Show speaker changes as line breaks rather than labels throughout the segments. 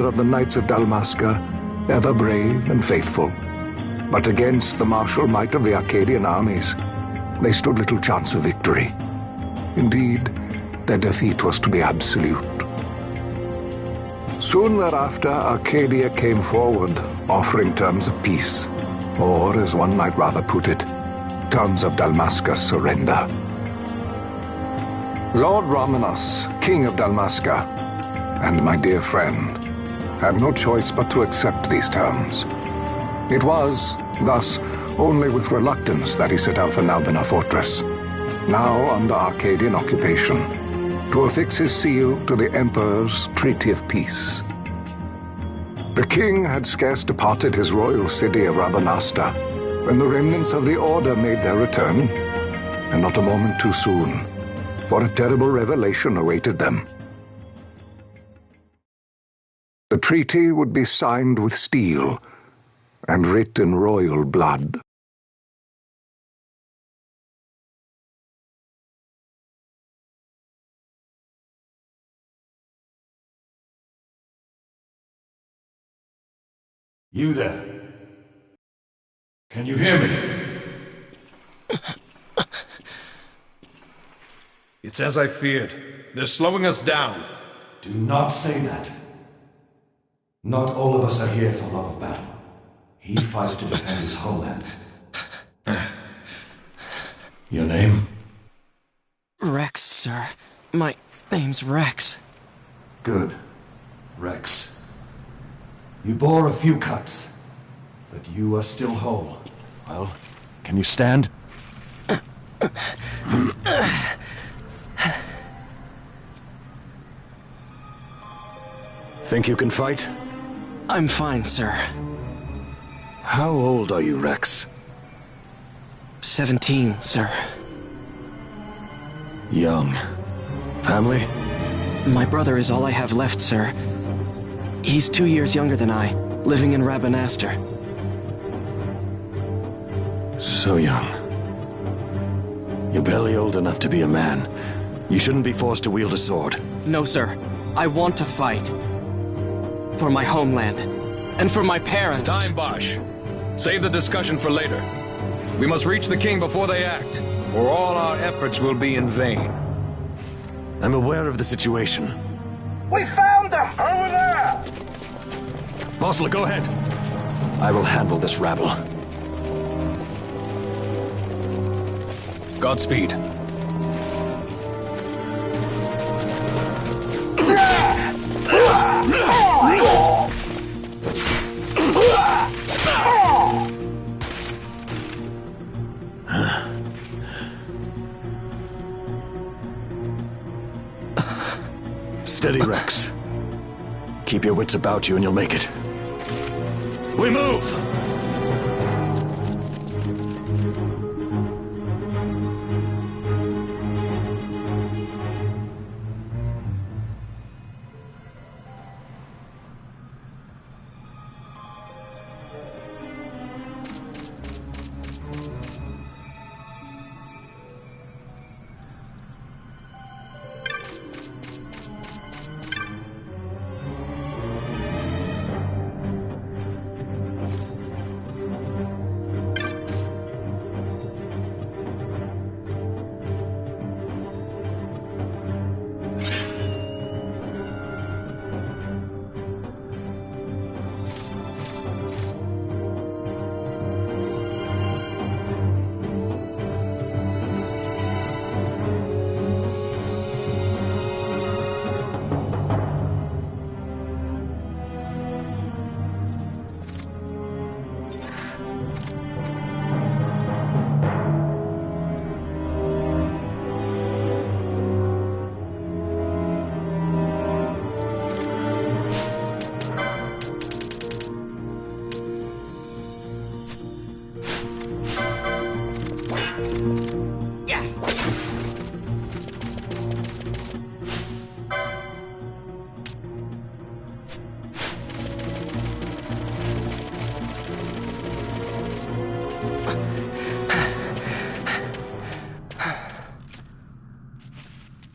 of the Knights of Dalmasca, ever brave and faithful. But against the martial might of the Arcadian armies, they stood little chance of victory. Indeed, their defeat was to be absolute. Soon thereafter, Arcadia came forward, offering terms of peace, or, as one might rather put it, terms of Dalmasca's surrender. Lord Romanos, King of Dalmasca, and my dear friend, had no choice but to accept these terms. It was, thus, only with reluctance that he set out for Nalbina Fortress, now under Arcadian occupation, to affix his seal to the Emperor's Treaty of Peace. The king had scarce departed his royal city of Rabanasta when the remnants of the Order made their return, and not a moment too soon, for a terrible revelation awaited them. The treaty would be signed with steel and writ in royal blood.
You there? Can you hear me?
It's as I feared. They're slowing us down.
Do not say that. Not all of us are here for love of battle. He fights to defend his homeland. Your name?
Rex, sir. My name's Rex.
Good. Rex. You bore a few cuts, but you are still whole. Well, can you stand? Think you can fight?
I'm fine, sir.
How old are you, Rex?
17, sir.
Young. Family?
My brother is all I have left, sir. He's 2 years younger than I, living in Rabanastre.
So young. You're barely old enough to be a man. You shouldn't be forced to wield a sword.
No, sir. I want to fight. For my homeland. And for my parents.
It's time, Bosch. Save the discussion for later. We must reach the king before they act, or all our efforts will be in vain.
I'm aware of the situation.
We found them! Over there!
Bossler, go ahead. I will handle this rabble.
Godspeed.
Steady, Rex. Keep your wits about you and you'll make it. We move!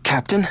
Captain?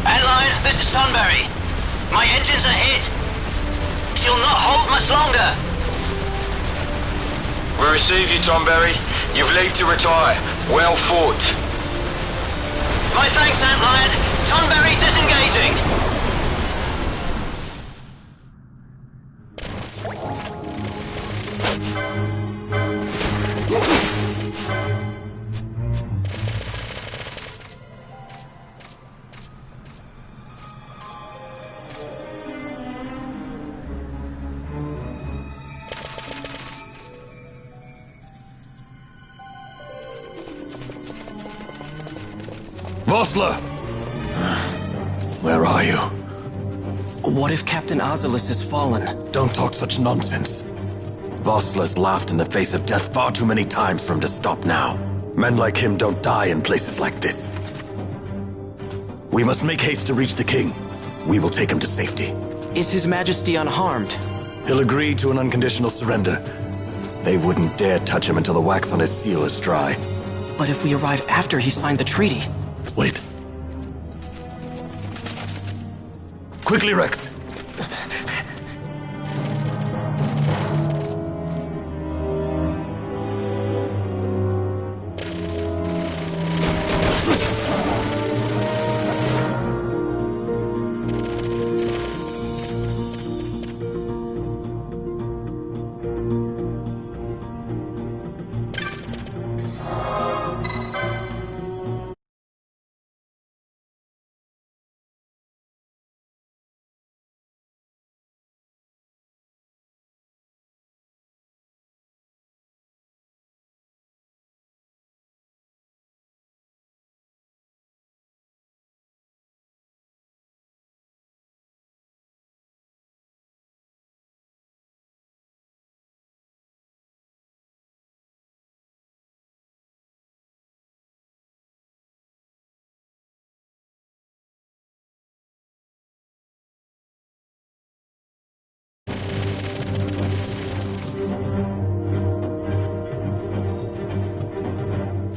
Antlion, this is Sunbury. My engines are hit. She'll not hold much longer.
We receive you, Tonberry. You've leave to retire. Well fought.
My thanks, Antlion. Tonberry disengaging.
Vossler! Where are you?
What if Captain Oculus has fallen?
Don't talk such nonsense. Vossler's laughed in the face of death far too many times for him to stop now. Men like him don't die in places like this. We must make haste to reach the king. We will take him to safety.
Is His Majesty unharmed?
He'll agree to an unconditional surrender. They wouldn't dare touch him until the wax on his seal is dry.
But if we arrive after he signed the treaty...
Wait. Quickly, Rex!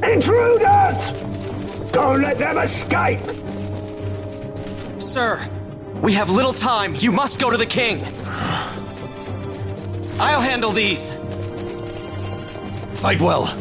Intruders! Don't let them escape!
Sir, we have little time. You must go to the king. I'll handle these.
Fight well.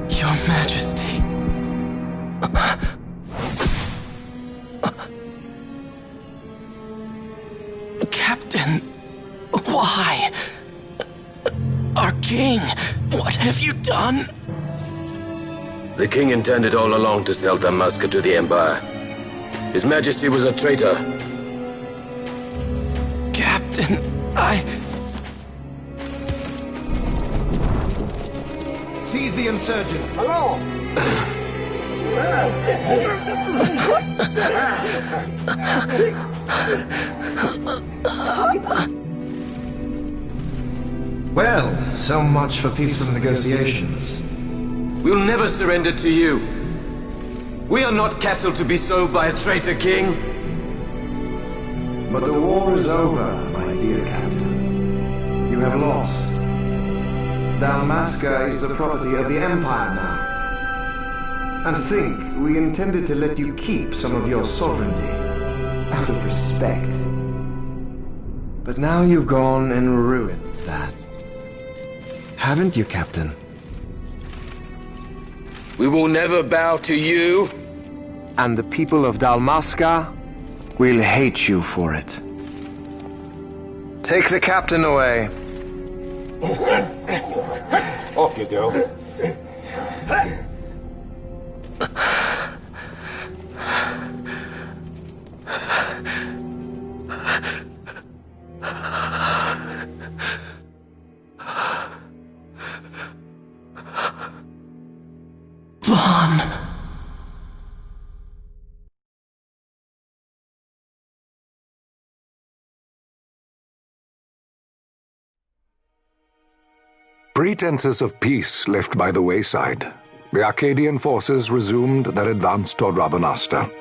Your Majesty. Captain, why? Our king, what have you done?
The king intended all along to sell Dalmasca to the Empire.
His Majesty was a traitor.
Captain,
Seize the insurgent.
Hello!
Well, so much for peaceful negotiations.
We'll never surrender to you. We are not cattle to be sold by a traitor king.
But the war is over, my dear captain. You have lost. Dalmasca is the property of the Empire now. And to think, we intended to let you keep some of your sovereignty, out of respect. But now you've gone and ruined that. Haven't you, Captain?
We will never bow to you.
And the people of Dalmasca will hate you for it. Take the captain away.
Off you go.
Vaughn.
Pretenses of peace left by the wayside, the Arcadian forces resumed their advance toward Rabanasta.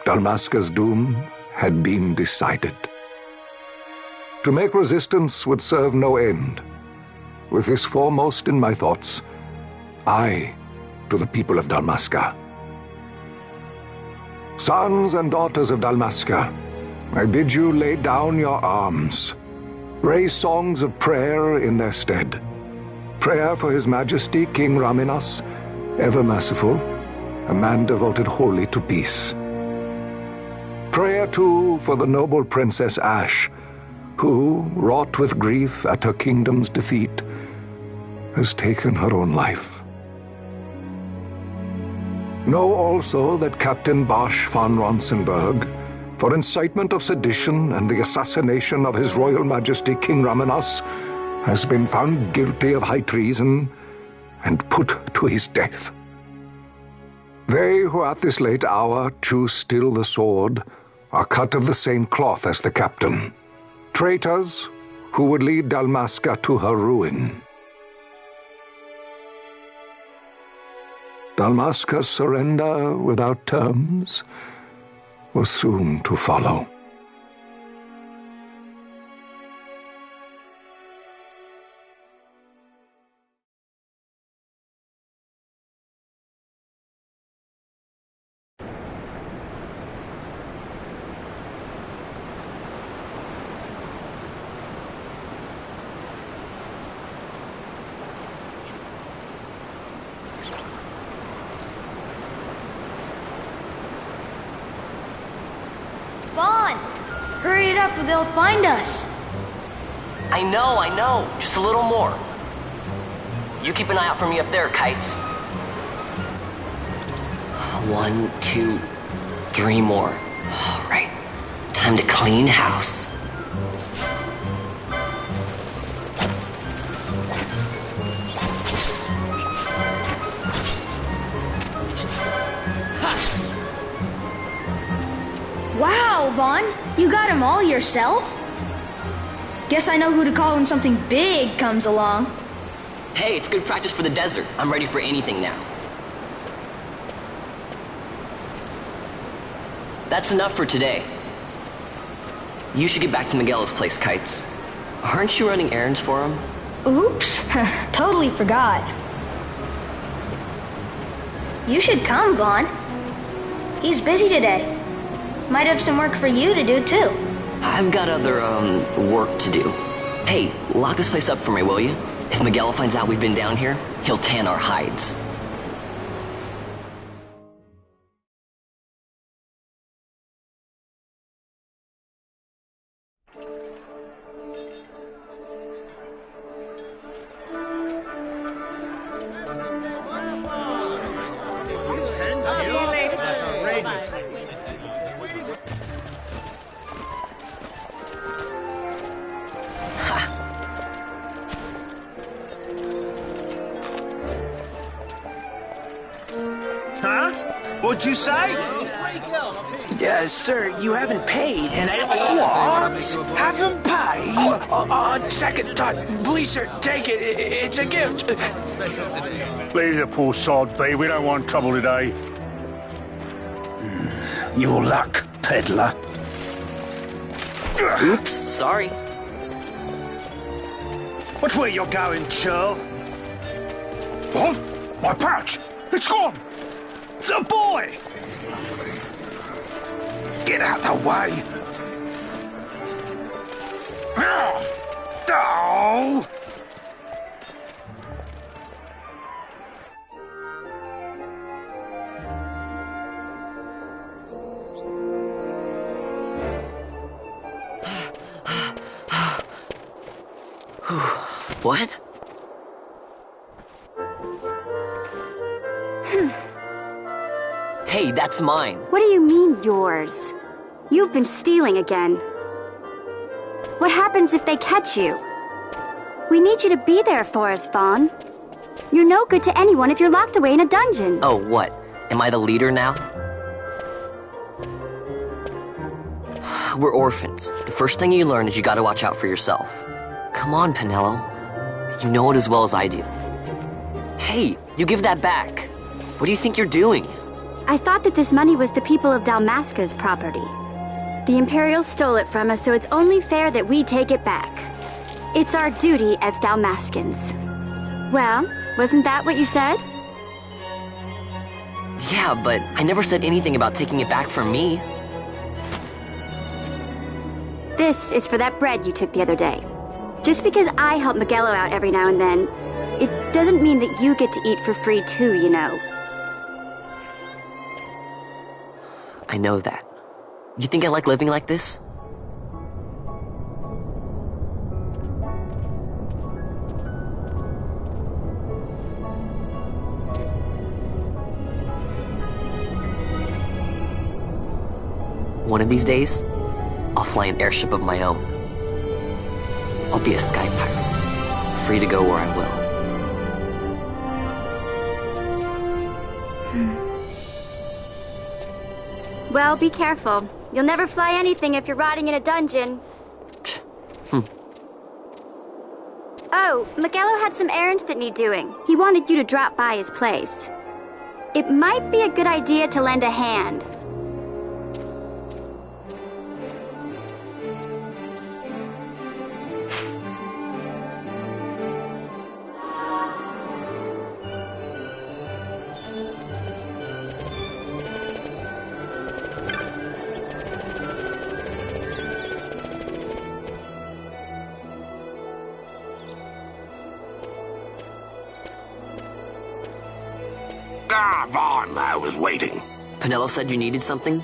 Dalmasca's doom had been decided. To make resistance would serve no end. With this foremost in my thoughts, I, to the people of Dalmasca. Sons and daughters of Dalmasca, I bid you lay down your arms. Raise songs of prayer in their stead. Prayer for His Majesty King Raminas, ever merciful, a man devoted wholly to peace. Prayer, too, for the noble Princess Ash, who, wrought with grief at her kingdom's defeat, has taken her own life. Know also that Captain Bosch von Ronsenberg, for incitement of sedition and the assassination of His Royal Majesty King Raminas, has been found guilty of high treason and put to his death. They who at this late hour choose still the sword are cut of the same cloth as the captain, traitors who would lead Dalmasca to her ruin. Dalmasca's surrender without terms was soon to follow.
Vaughn! Hurry it up or they'll find us!
I know. Just a little more. You keep an eye out for me up there, Kites. 1, 2, 3 more. All right. Time to clean house.
Wow, Vaughn! You got him all yourself? Guess I know who to call when something big comes along.
Hey, it's good practice for the desert. I'm ready for anything now. That's enough for today. You should get back to Miguel's place, Kites. Aren't you running errands for him?
Oops, totally forgot. You should come, Vaughn. He's busy today. Might have some work for you to do, too.
I've got other, work to do. Hey, lock this place up for me, will you? If Miguel finds out we've been down here, he'll tan our hides.
What'd you say?
Sir, you haven't paid, and I...
What? Haven't paid?
On second thought, please, sir, take it. It's a gift.
Leave the poor sod be. We don't want trouble today.
Your luck, peddler.
Oops, sorry.
Watch where you're going, churl.
What? My pouch! It's gone!
The boy! Get out the way! Oh!
What? Hey, that's mine.
What do you mean, yours? You've been stealing again. What happens if they catch you? We need you to be there for us, Vaughn. You're no good to anyone if you're locked away in a dungeon.
Oh, what? Am I the leader now? We're orphans. The first thing you learn is you gotta watch out for yourself. Come on, Pinello. You know it as well as I do. Hey, you give that back. What do you think you're doing?
I thought that this money was the people of Dalmasca's property. The Imperials stole it from us, so it's only fair that we take it back. It's our duty as Dalmascans. Well, wasn't that what you said?
Yeah, but I never said anything about taking it back from me.
This is for that bread you took the other day. Just because I help Miguelo out every now and then, it doesn't mean that you get to eat for free too, you know.
I know that. You think I like living like this? One of these days, I'll fly an airship of my own. I'll be a sky pirate, free to go where I will.
Well, be careful. You'll never fly anything if you're rotting in a dungeon. Oh, Miguelo had some errands that need doing. He wanted you to drop by his place. It might be a good idea to lend a hand.
Vaughn, I was waiting.
Pinello said you needed something?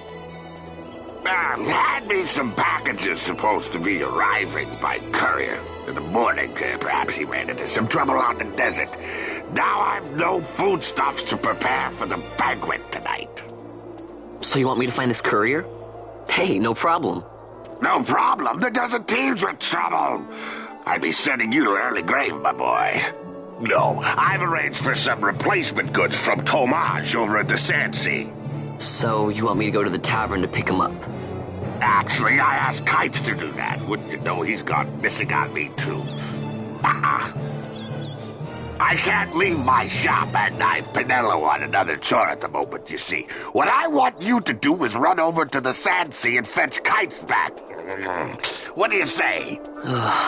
Had me some packages supposed to be arriving by courier. In the morning, perhaps he ran into some trouble on the desert. Now I've no foodstuffs to prepare for the banquet tonight.
So you want me to find this courier? Hey, no problem.
No problem? The desert teems with trouble. I'd be sending you to an early grave, my boy. No, I've arranged for some replacement goods from Tomage over at the Sandsea.
So you want me to go to the tavern to pick him up?
Actually, I asked Kites to do that. Wouldn't you know he's gone missing on me, too? I can't leave my shop, and I've Pinello on another chore at the moment, you see. What I want you to do is run over to the Sandsea and fetch Kites back. What do you say?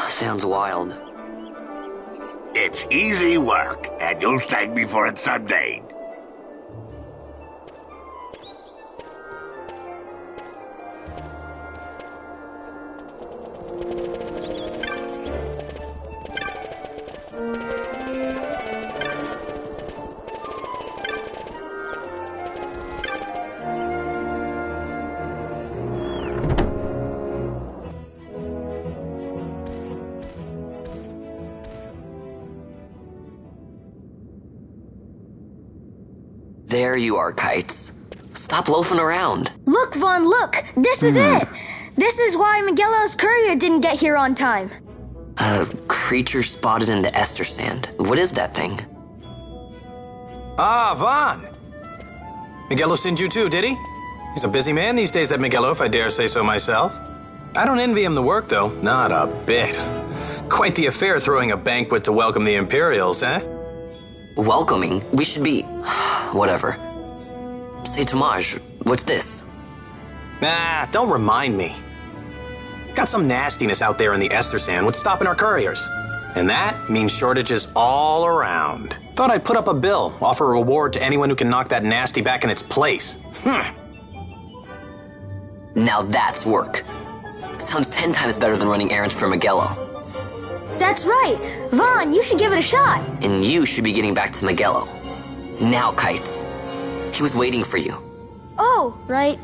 Sounds wild.
It's easy work, and you'll thank me for it someday.
There you are, Kites. Stop loafing around.
Look, Vaughn, look! This is it! This is why Miguelo's courier didn't get here on time.
A creature spotted in the Ester Sand. What is that thing?
Ah, Vaughn.
Miguelo sent you too, did he? He's a busy man these days, that Miguelo, if I dare say so myself. I don't envy him the work, though. Not a bit. Quite the affair throwing a banquet to welcome the Imperials, eh?
Welcoming? We should be... whatever. Say, Tomaj, what's this?
Nah, don't remind me. Got some nastiness out there in the Ester Sand. What's stopping our couriers? And that means shortages all around. Thought I'd put up a bill, offer a reward to anyone who can knock that nasty back in its place.
Now that's work. Sounds 10 times better than running errands for Miguelo.
That's right. Vaughn, you should give it a shot.
And you should be getting back to Miguelo. Now, Kites. He was waiting for you.
Oh, right.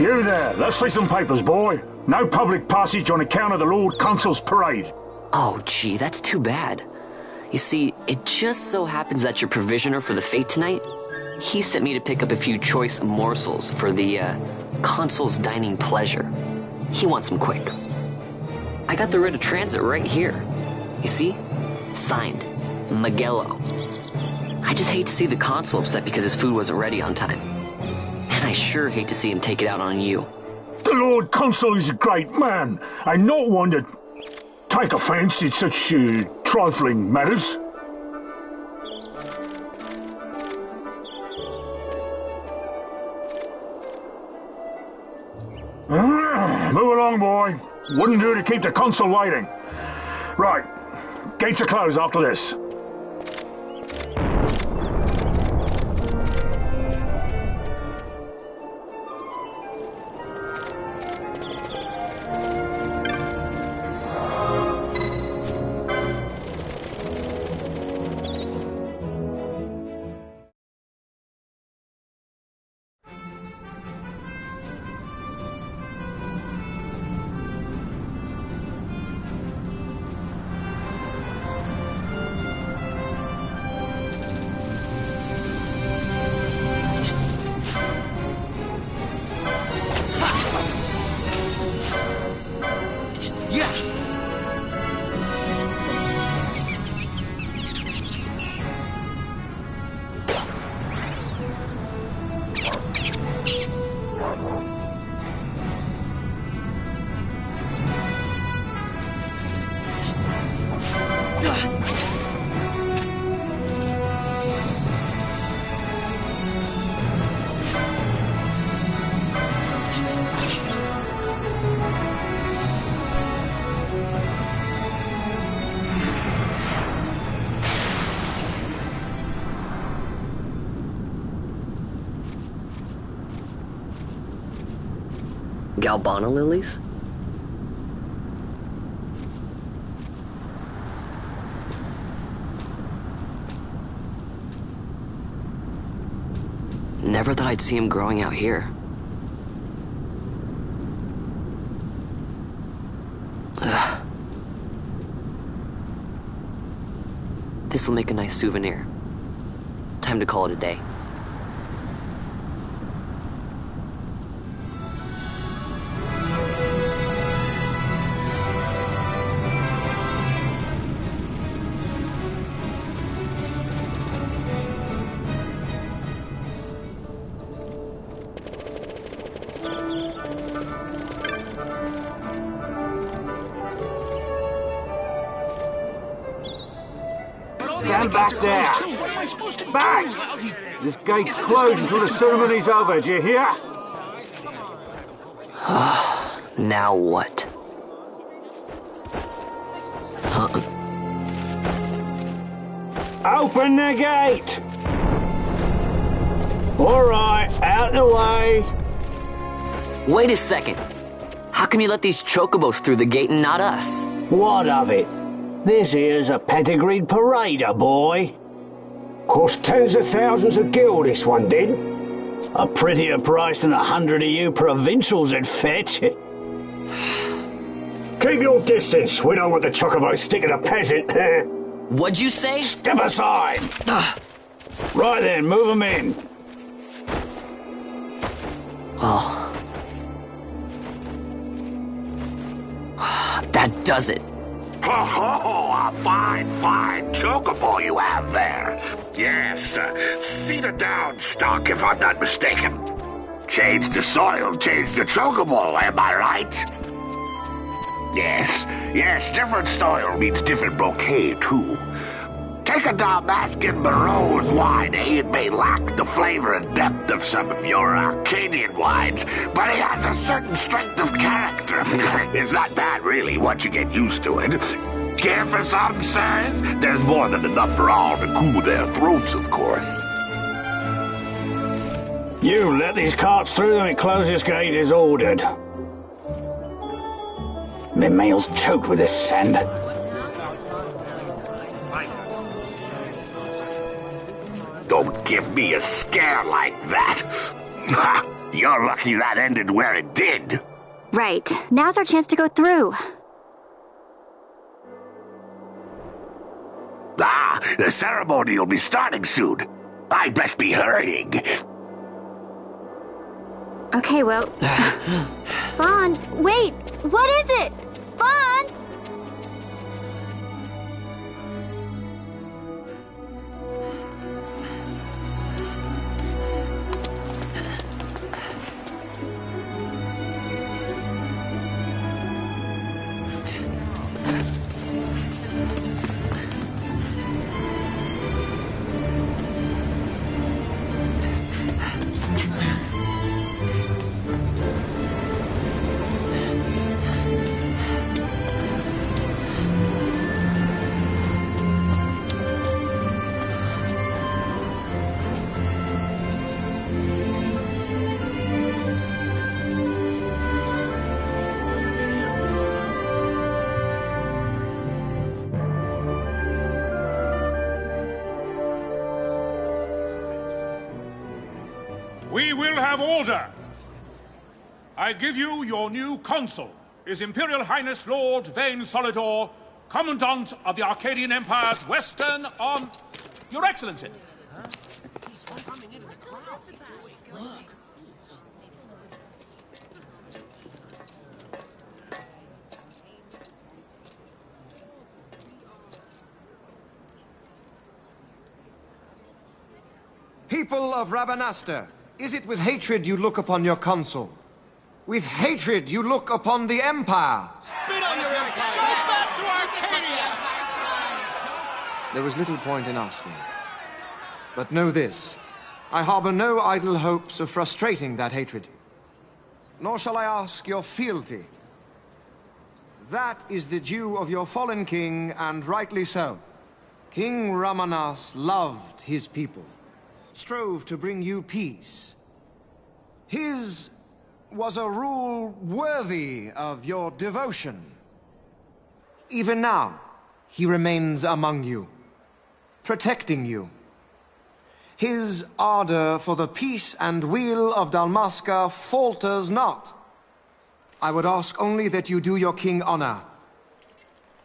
You there, let's see some papers, boy. No public passage on account of the Lord Consul's parade.
Oh, gee, that's too bad. You see, it just so happens that your provisioner for the fete tonight, he sent me to pick up a few choice morsels for the, Consul's dining pleasure. He wants them quick. I got the writ of transit right here. You see? Signed, Miguelo. I just hate to see the Consul upset because his food wasn't ready on time. And I sure hate to see him take it out on you.
The Lord Consul is a great man, and not one to take offence in such trifling matters. Move along, boy. Wouldn't do to keep the Consul waiting. Right, gates are closed after this.
Galbana lilies? Never thought I'd see him growing out here. Ugh. This'll make a nice souvenir. Time to call it a day.
Stand back there! Back! This gate's closed until the ceremony's over, do you hear?
Now what?
Open the gate! Alright, out the way!
Wait a second. How come you let these chocobos through the gate and not us?
What of it? This here's a pedigreed parader, boy. Cost tens of thousands of gil, this one did. A prettier price than 100 of you provincials would fetch. Keep your distance. We don't want the chocobo sticking a peasant.
What'd you say?
Step aside. Right then, move them in.
Oh. That does it.
Oh, a fine chocobo you have there. Yes, cedar down stock if I'm not mistaken. Change the soil, change the chocobo, am I right? Yes, different soil means different bouquet too. Take a Dalmascan Barreau's wine, It may lack the flavor and depth of some of your Arcadian wines, but it has a certain strength of character. It's not bad, really, once you get used to it. Care for some, sirs? There's more than enough for all to cool their throats, of course.
You let these carts through and the closest gate is ordered. My mail's choked with this sand.
Don't give me a scare like that. You're lucky that ended where it did.
Right. Now's our chance to go through.
The ceremony will be starting soon. I'd best be hurrying.
Okay, well... Vaughn, wait! What is it? Vaughn!
We will have order. I give you your new consul, His Imperial Highness Lord Vane Solidor, Commandant of the Arcadian Empire's Western Arm... Your Excellency.
People of Rabanastre, is it with hatred you look upon your consul? With hatred you look upon the Empire?
Spit on your empire! Go back to Arcadia!
There was little point in asking. But know this, I harbor no idle hopes of frustrating that hatred. Nor shall I ask your fealty. That is the due of your fallen king, and rightly so. King Ramanas loved his people, strove to bring you peace. His was a rule worthy of your devotion. Even now, he remains among you, protecting you. His ardor for the peace and weal of Dalmasca falters not. I would ask only that you do your king honor.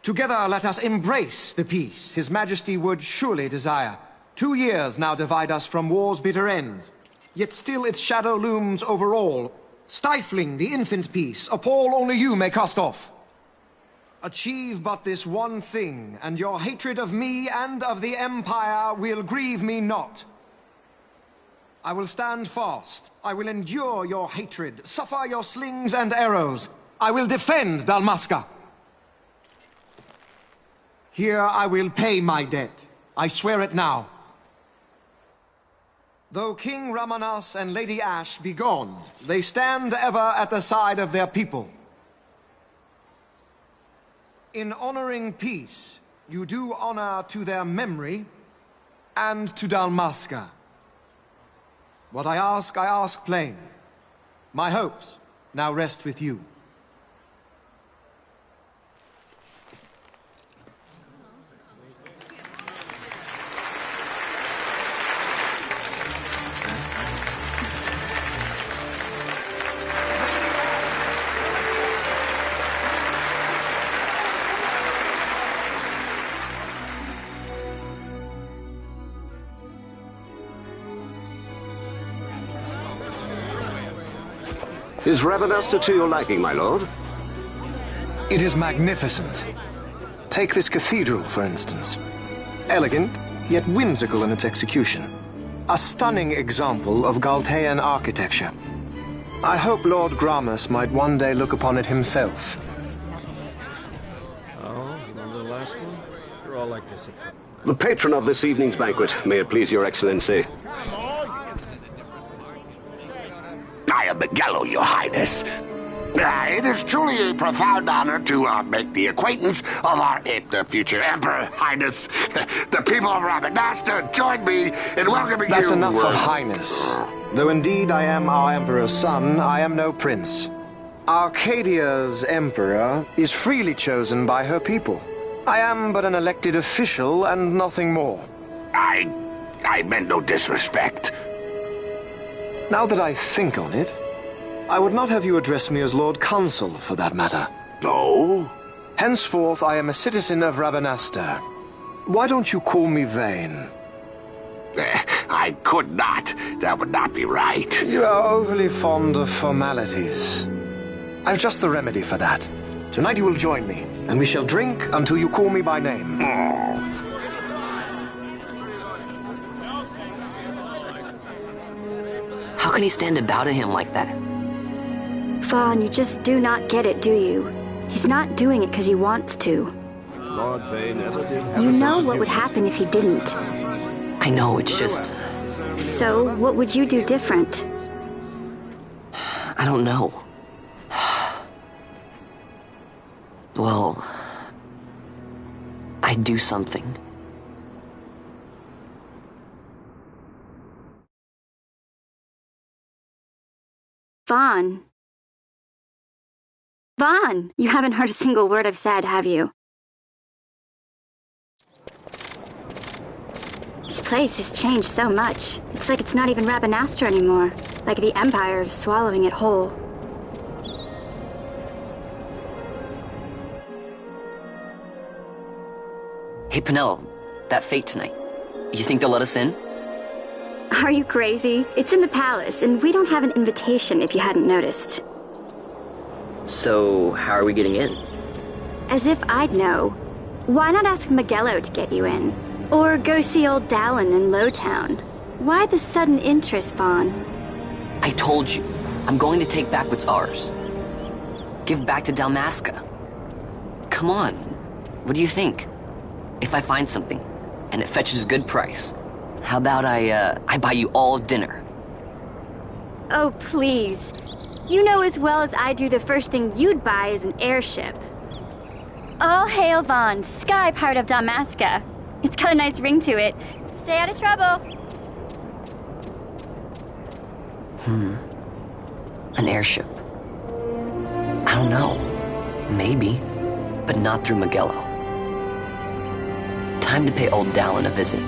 Together let us embrace the peace His Majesty would surely desire. 2 years now divide us from war's bitter end, yet still its shadow looms over all, stifling the infant peace a pall only you may cast off. Achieve but this one thing, and your hatred of me and of the Empire will grieve me not. I will stand fast. I will endure your hatred, suffer your slings and arrows. I will defend Dalmasca. Here I will pay my debt. I swear it now. Though King Ramanas and Lady Ash be gone, they stand ever at the side of their people. In honoring peace, you do honor to their memory and to Dalmasca. What I ask plain. My hopes now rest with you.
Is Rabanasta to your liking, my lord?
It is magnificent. Take this cathedral, for instance. Elegant, yet whimsical in its execution. A stunning example of Galtean architecture. I hope Lord Gramus might one day look upon it himself.
Oh, remember the last one? You're all like this at first.
The patron of this evening's banquet, may it please your excellency.
I am Miguelo, your highness. It is truly a profound honor to make the acquaintance of our future emperor, highness. The people of Rabanasta join me in welcoming
That's
you.
That's enough of highness. Though indeed I am our emperor's son, I am no prince. Arcadia's emperor is freely chosen by her people. I am but an elected official and nothing more.
I meant no disrespect.
Now that I think on it, I would not have you address me as Lord Consul, for that matter.
No?
Henceforth, I am a citizen of Rabanasta. Why don't you call me Vane?
I could not. That would not be right.
You are overly fond of formalities. I've just the remedy for that. Tonight you will join me, and we shall drink until you call me by name.
How can he stand about to him like that?
Fawn, you just do not get it, do you? He's not doing it because he wants to.
Lord Vane never did have
You know what would happen if he didn't.
I know, it's just...
So, what would you do different?
I don't know. Well... I'd do something.
Vaughn. Vaughn! You haven't heard a single word I've said, have you? This place has changed so much. It's like it's not even Rabanasta anymore. Like the Empire is swallowing it whole.
Hey, Penelo, that fete tonight. You think they'll let us in?
Are you crazy? It's in the palace, and we don't have an invitation if you hadn't noticed.
So, how are we getting in?
As if I'd know. Why not ask Miguelo to get you in? Or go see old Dallin in Lowtown? Why the sudden interest, Vaughn?
I told you, I'm going to take back what's ours. Give back to Dalmasca. Come on, what do you think? If I find something, and it fetches a good price, how about I buy you all dinner?
Oh, please. You know as well as I do the first thing you'd buy is an airship. All hail Vaughn, Sky Pirate of Dalmasca. It's got a nice ring to it. Stay out of trouble.
An airship. don't know. Maybe. But not through Magello. Time to pay old Dallin a visit.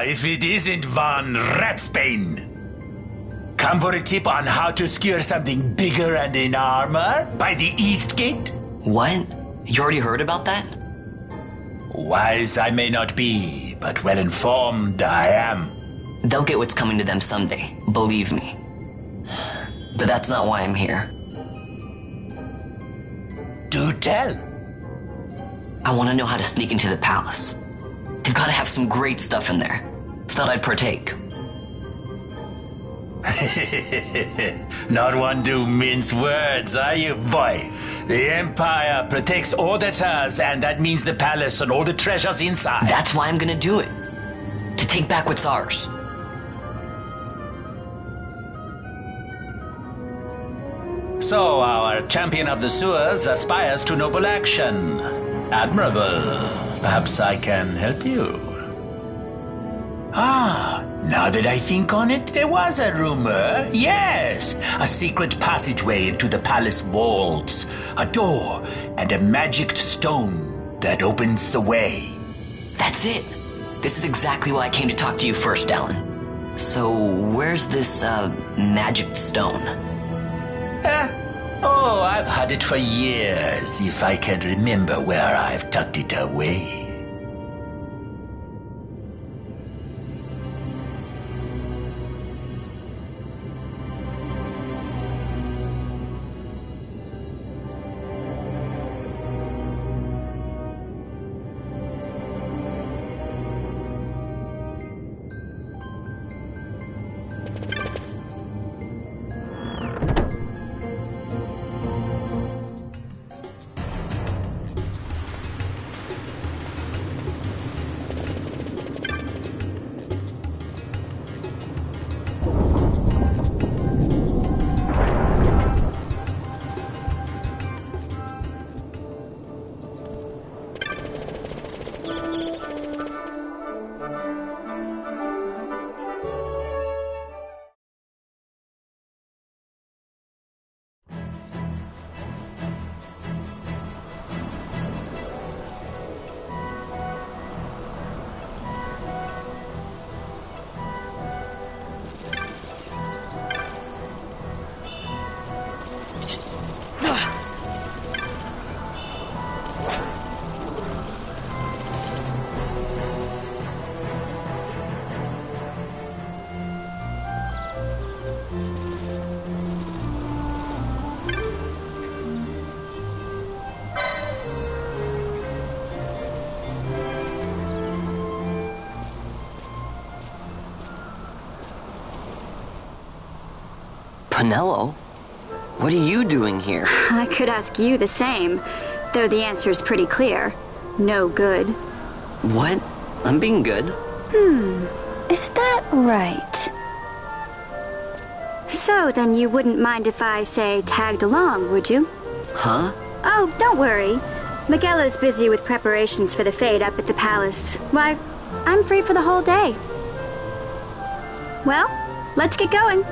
If it isn't Von Ratsbane. Come for a tip on how to secure something bigger and in armor by the East Gate?
What? You already heard about that?
Wise I may not be, but well informed I am.
They'll get what's coming to them someday, believe me. But that's not why I'm here.
Do tell.
I want to know how to sneak into the palace. They've got to have some great stuff in there. Thought I'd partake.
Not one to mince words, are you, boy? The Empire protects all that's hers, and that means the palace and all the treasures inside.
That's why I'm gonna do it. To take back what's ours.
So our champion of the sewers aspires to noble action. Admirable. Perhaps I can help you. Now that I think on it, there was a rumor. Yes, a secret passageway into the palace walls, a door, and a magicked stone that opens the way.
That's it. This is exactly why I came to talk to you first, Alan. So, where's this, magicked stone?
Oh, I've had it for years, if I can remember where I've tucked it away.
Penelo? What are you doing here?
I could ask you the same, though the answer is pretty clear. No good.
What? I'm being good.
Is that right? So then you wouldn't mind if I, say, tagged along, would you?
Huh?
Oh, don't worry. Miguelo's busy with preparations for the fete up at the palace. Why, I'm free for the whole day. Well, let's get going.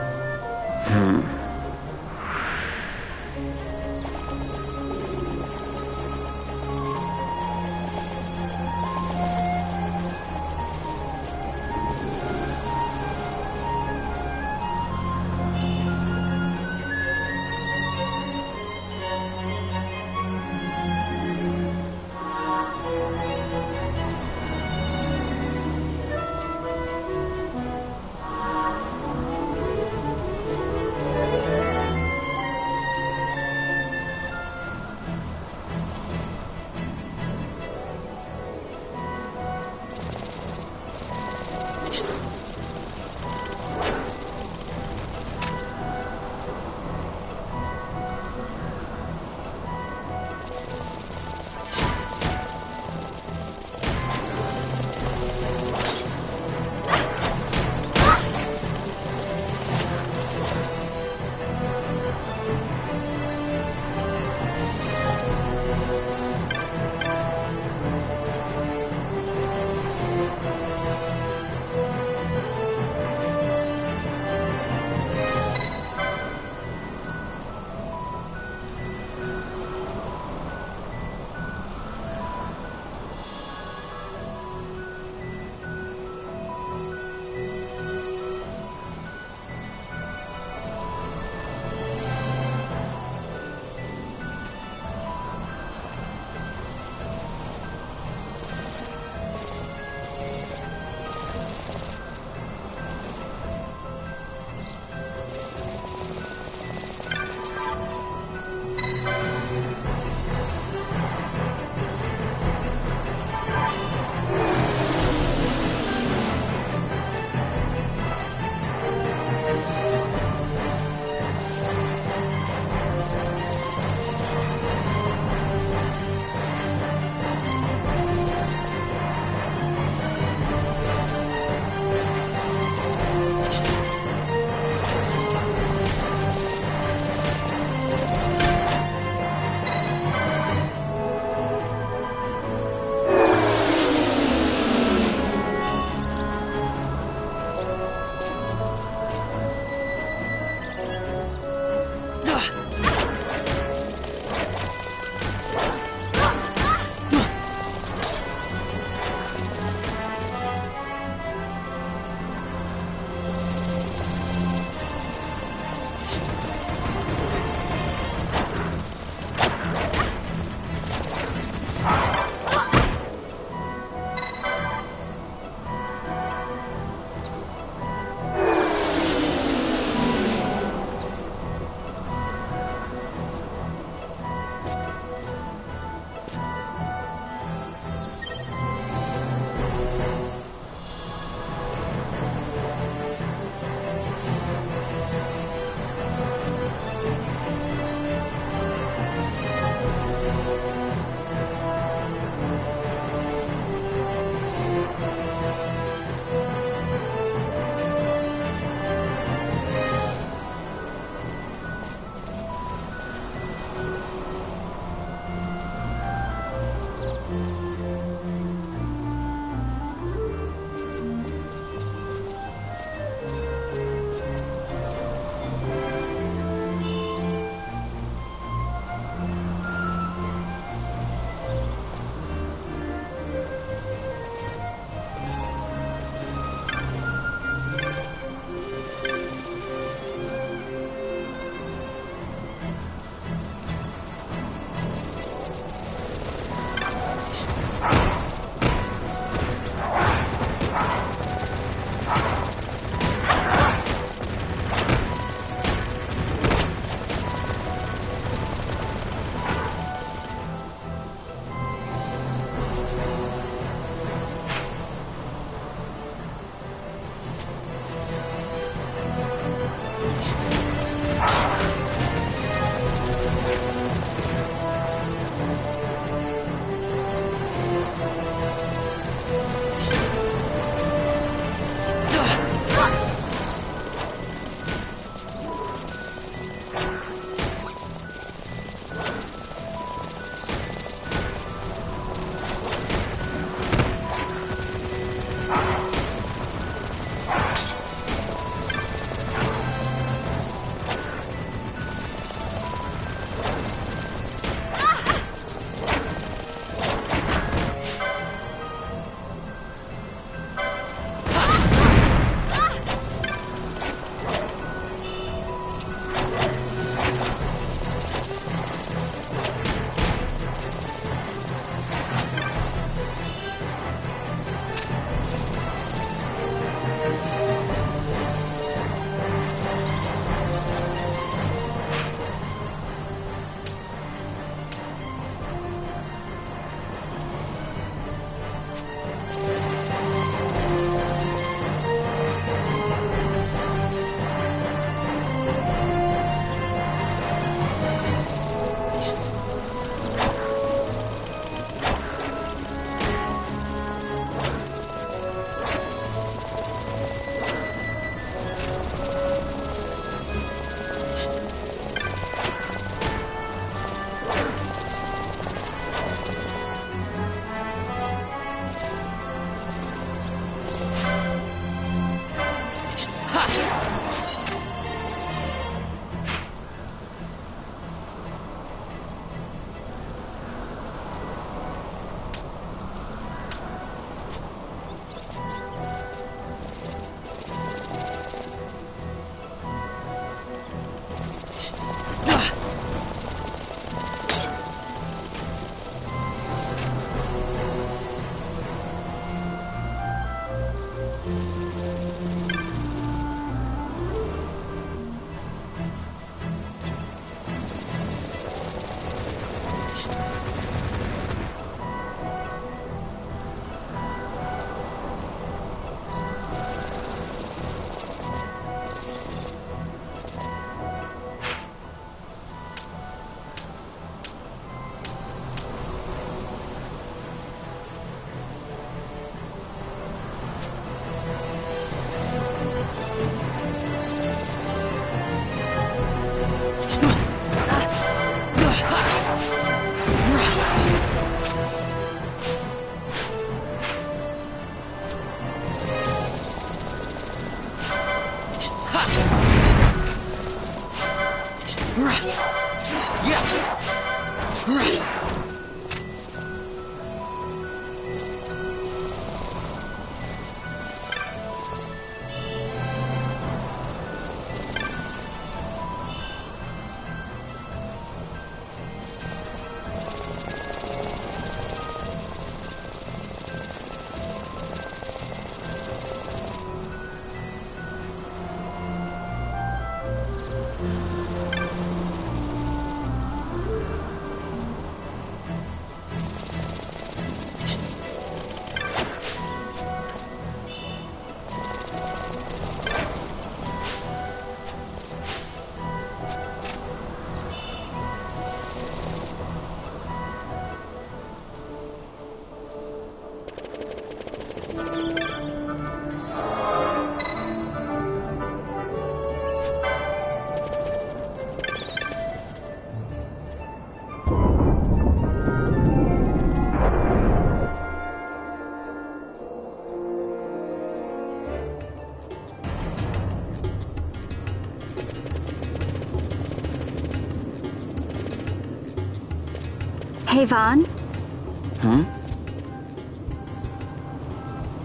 Hey, Vaughn.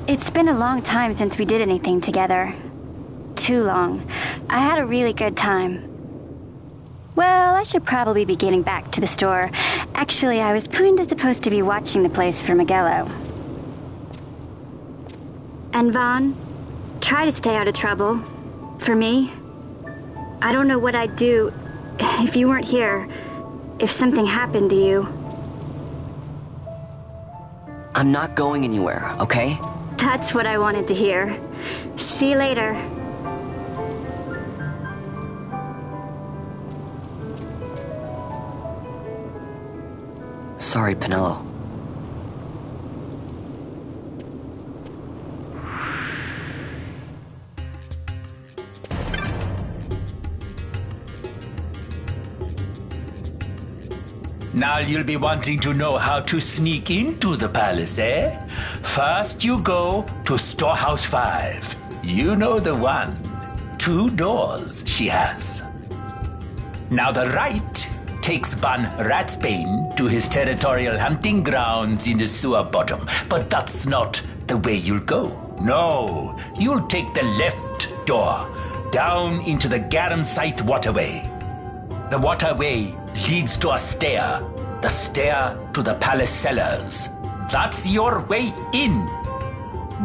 It's been a long time since we did anything together. Too long. I had a really good time. Well, I should probably be getting back to the store. Actually, I was kinda supposed to be watching the place for Miguelo. And Vaughn, try to stay out of trouble. For me. I don't know what I'd do if you weren't here. If something happened to you.
I'm not going anywhere, okay?
That's what I wanted to hear. See you later.
Sorry, Penelo.
Now you'll be wanting to know how to sneak into the palace, eh? First you go to Storehouse 5. You know the one. 2 doors she has. Now the right takes Ban Ratsbane to his territorial hunting grounds in the sewer bottom. But that's not the way you'll go. No, you'll take the left door down into the GARAMSYTHE waterway. The waterway leads to a stair. The stair to the palace cellars. That's your way in.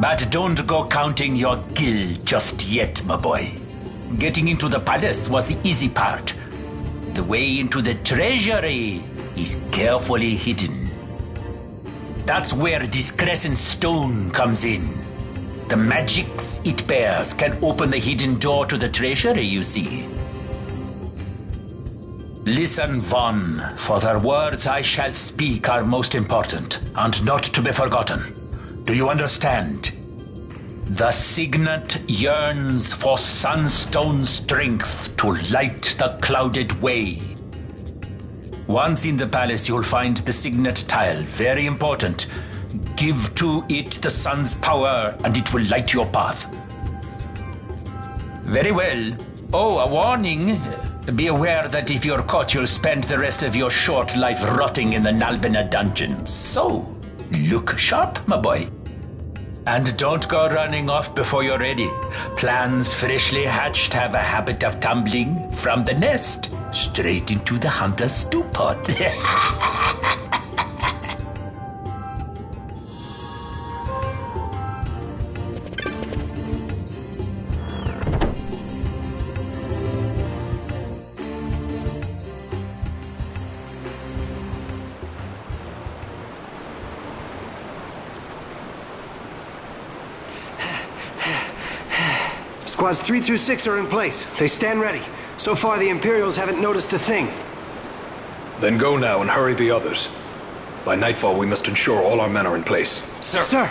But don't go counting your gil just yet, my boy. Getting into the palace was the easy part. The way into the treasury is carefully hidden. That's where this crescent stone comes in. The magics it bears can open the hidden door to the treasury, you see. Listen, Vaughn, for the words I shall speak are most important, and not to be forgotten. Do you understand? The signet yearns for sunstone strength to light the clouded way. Once in the palace, you'll find the signet tile, very important. Give to it the sun's power, and it will light your path. Very well. Oh, a warning. Be aware that if you're caught, you'll spend the rest of your short life rotting in the Nalbina dungeons. So, look sharp, my boy. And don't go running off before you're ready. Plans freshly hatched have a habit of tumbling from the nest straight into the hunter's stew pot.
Squads 3 through 6 are in place. They stand ready. So far, the Imperials haven't noticed a thing.
Then go now and hurry the others. By nightfall, we must ensure all our men are in place.
Sir! Sir!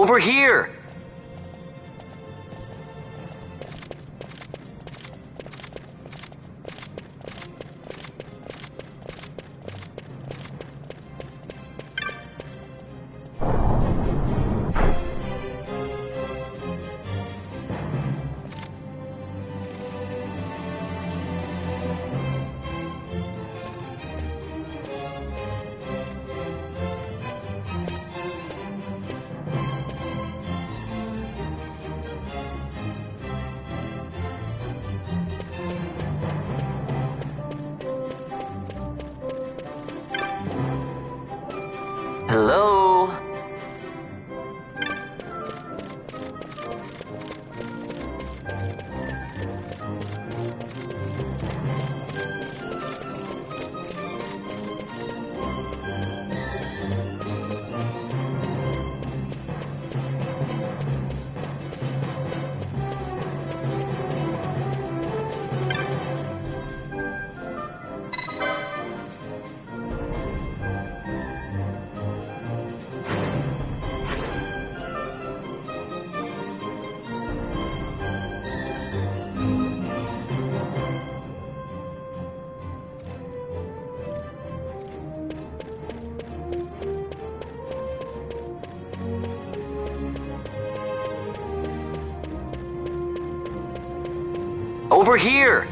Over here! Over here!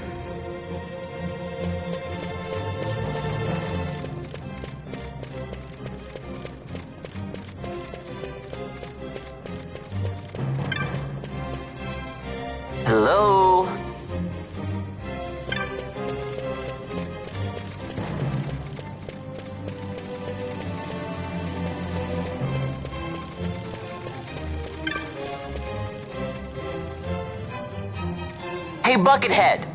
Hello? Hey, Buckethead!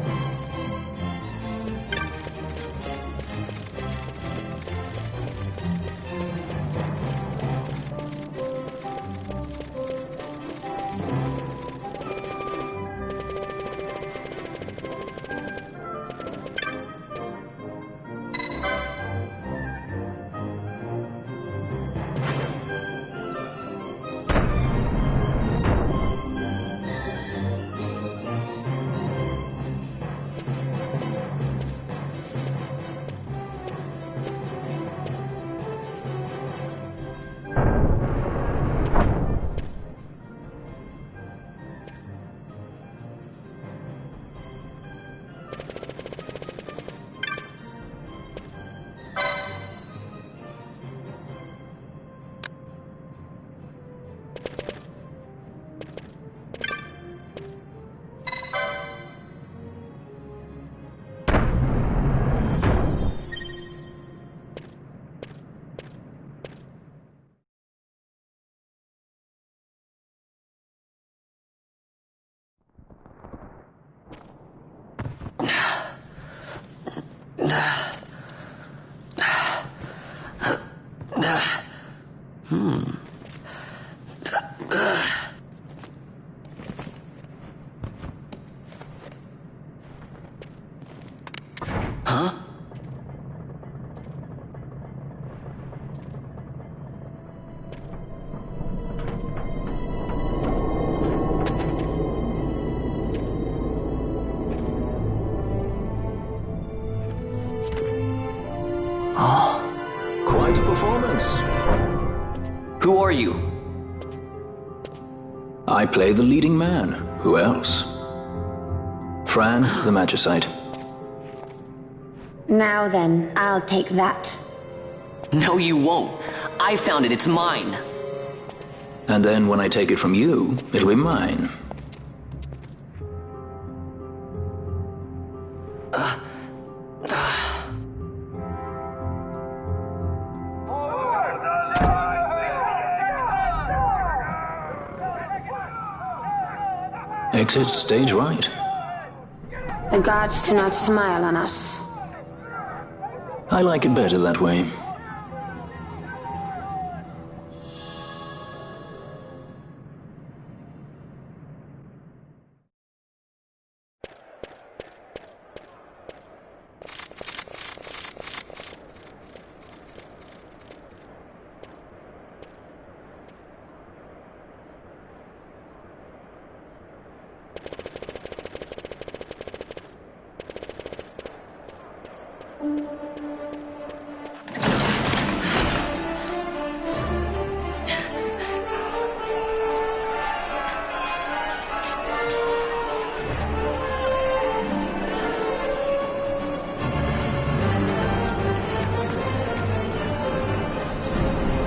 Huh?
Oh. Quite a performance.
Who are you?
I play the leading man. Who else? Fran, the Magicite.
Now then, I'll take that.
No, you won't. I found it. It's mine.
And then when I take it from you, it'll be mine. Exit stage right.
The gods do not smile on us.
I like it better that way.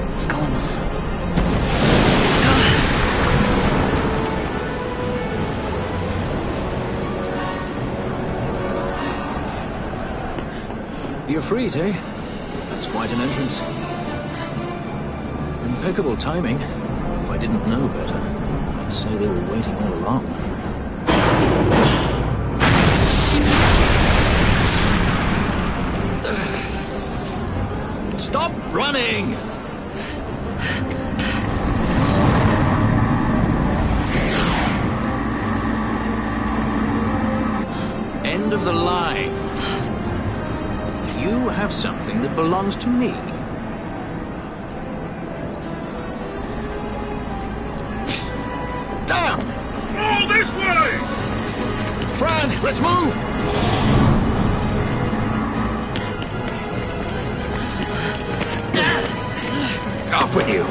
What's going on?
You're freed, eh? That's quite an entrance. Impeccable timing. If I didn't know better, I'd say they were waiting all along. Stop running! End of the line. You have something that belongs to me. Damn!
All this way!
Fran, let's move! Off with you!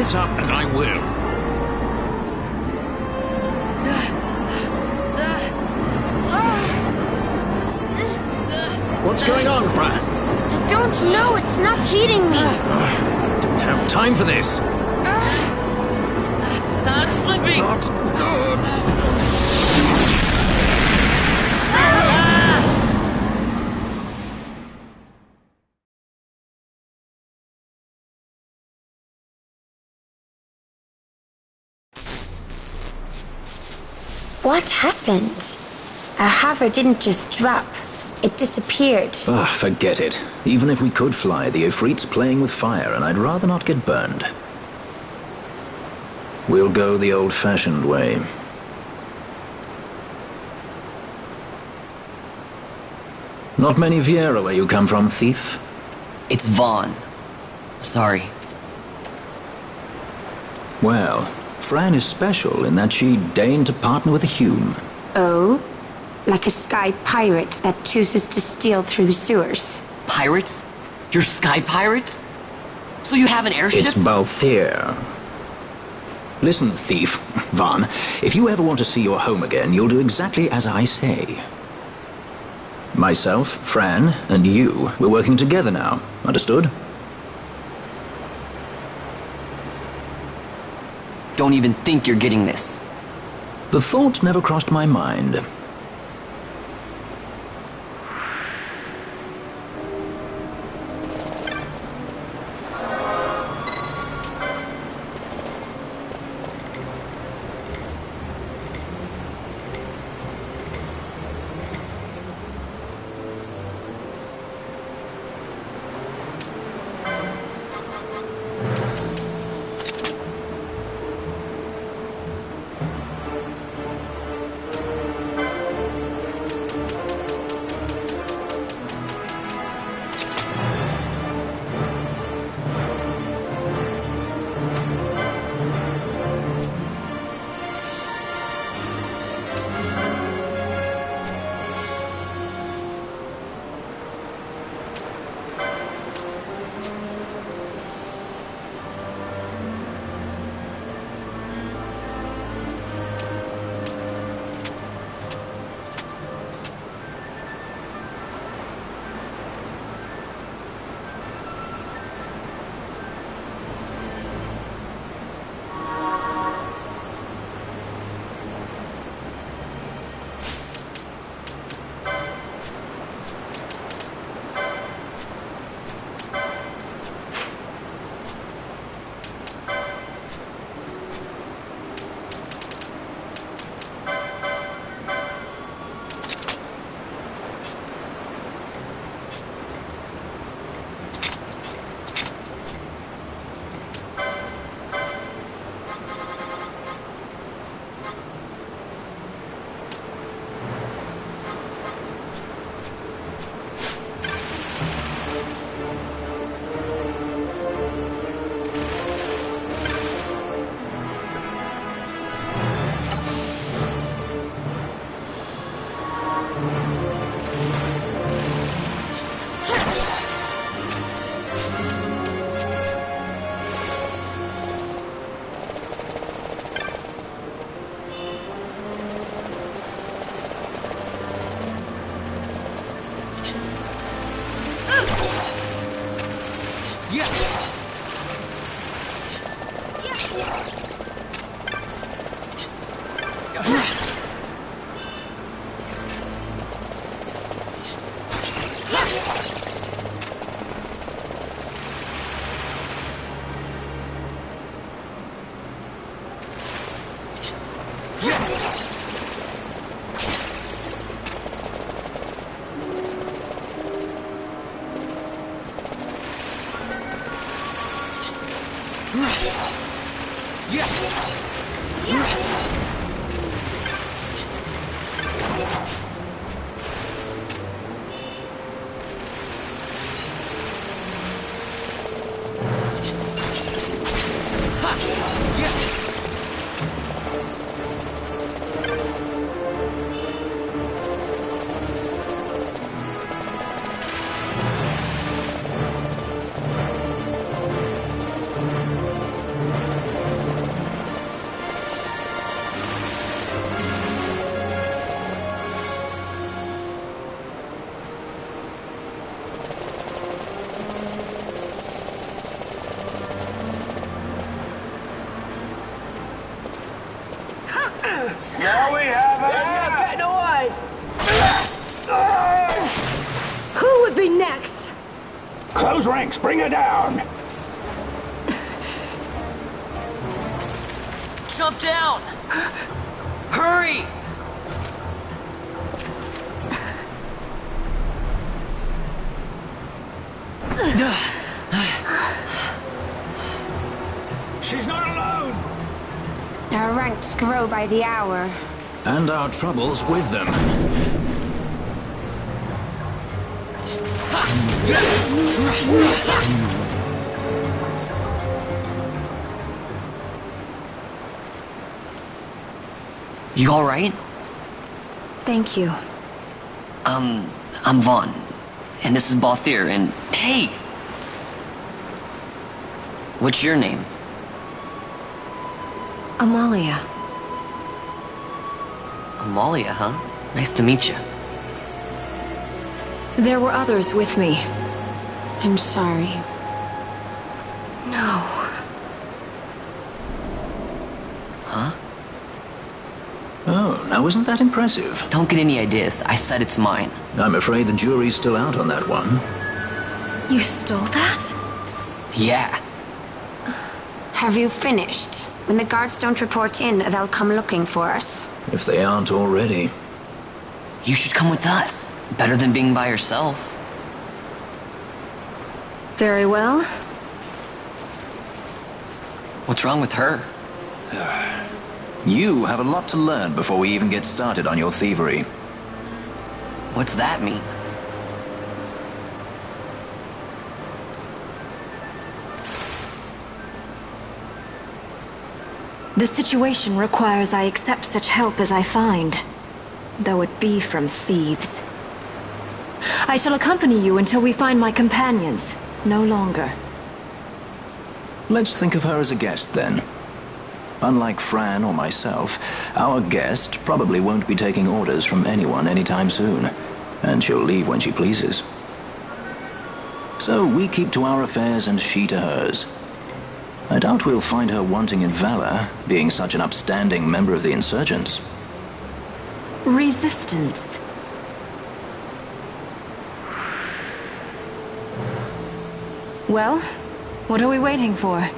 this up, and I will. What's going on, Fran?
I don't know. It's not heating me.
Don't have time for this.
I'm slipping.
Not good.
What happened? Our hover didn't just drop. It disappeared.
Ah, forget it. Even if we could fly, the Ifrit's playing with fire, and I'd rather not get burned. We'll go the old-fashioned way. Not many Viera where you come from, thief?
It's Vaughn. Sorry.
Well, Fran is special in that she deigned to partner with a Hume.
Oh? Like a sky pirate that chooses to steal through the sewers.
Pirates? You're sky pirates? So you have an airship?
It's Balthier. Listen, thief, Vaughn, if you ever want to see your home again, you'll do exactly as I say. Myself, Fran, and you, we're working together now. Understood?
Don't even think you're getting this.
The thought never crossed my mind.
Close ranks, bring her down!
Jump down! Hurry!
She's not alone!
Our ranks grow by the hour.
And our troubles with them.
You alright?
Thank you.
I'm Vaughn. And this is Balthier, and hey! What's your name?
Amalia.
Amalia, huh? Nice to meet you.
There were others with me. I'm sorry. No.
Huh?
Oh, now isn't that impressive?
Don't get any ideas. I said it's mine.
I'm afraid the jury's still out on that one.
You stole that?
Yeah.
Have you finished? When the guards don't report in, they'll come looking for us.
If they aren't already.
You should come with us. Better than being by yourself.
Very well.
What's wrong with her?
You have a lot to learn before we even get started on your thievery.
What's that mean?
The situation requires I accept such help as I find, though it be from thieves. I shall accompany you until we find my companions, no longer.
Let's think of her as a guest, then. Unlike Fran or myself, our guest probably won't be taking orders from anyone anytime soon, and she'll leave when she pleases. So we keep to our affairs and she to hers. I doubt we'll find her wanting in valor, being such an upstanding member of the insurgents.
Resistance. Well, what are we waiting for?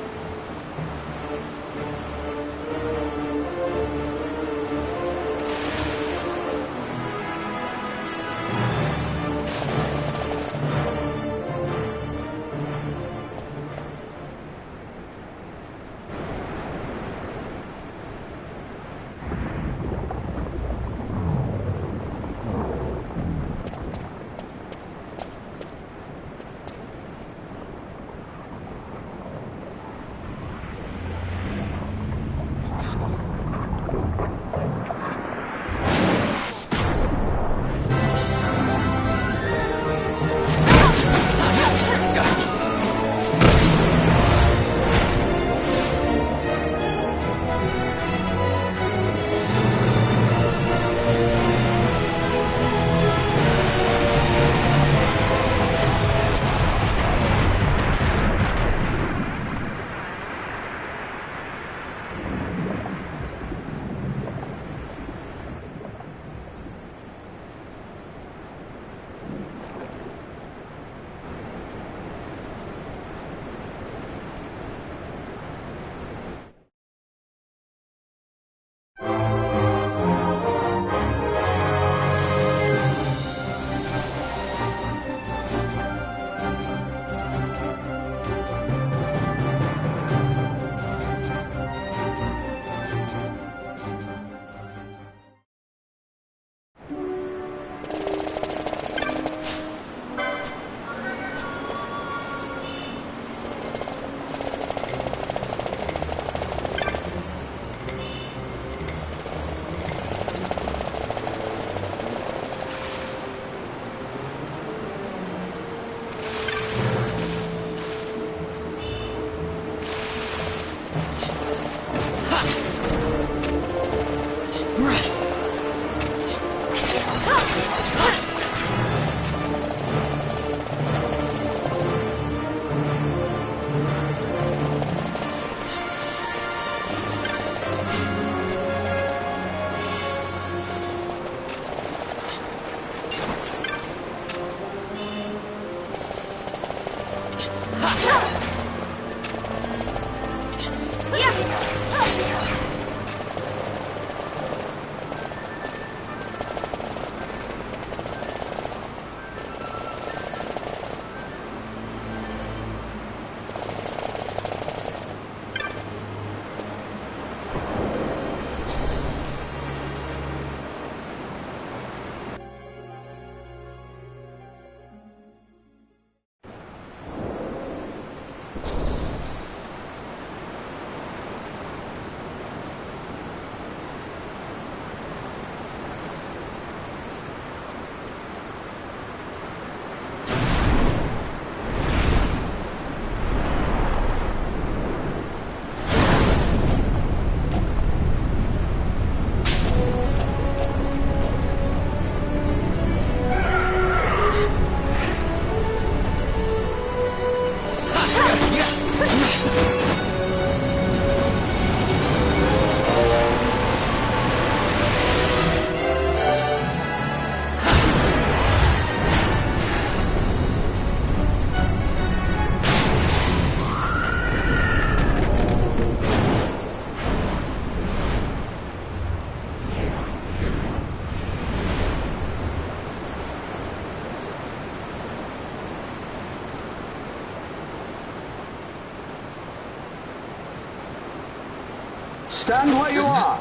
Stand where you are.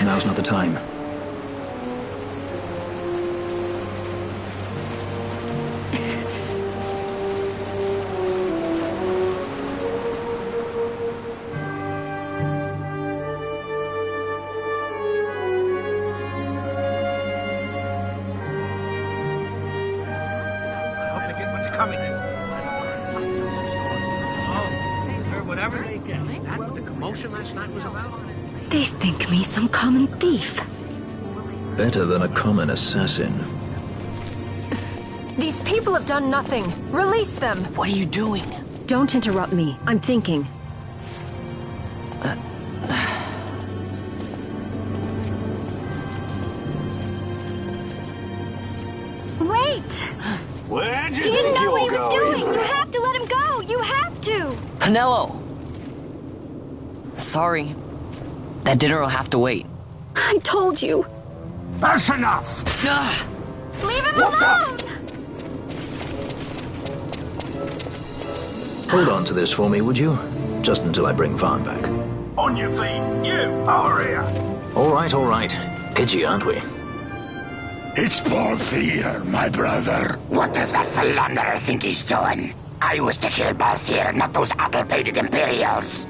Now's not the time.
They think me some common thief.
Better than a common assassin.
These people have done nothing. Release them.
What are you doing?
Don't interrupt me. I'm thinking.
Wait!
Where do you
He didn't
think
know what he
you're
was
going?
doing! You have to let him go! You have to!
Pinello! Sorry. That dinner will have to wait.
I told you.
That's enough!
Leave him alone!
Hold on to this for me, would you? Just until I bring Vaughn back.
On your feet, you, over here.
All right, all right. Edgy, aren't we?
It's Balthier, my brother. What does that philanderer think he's doing? I was to kill Balthier, not those addle-pated Imperials.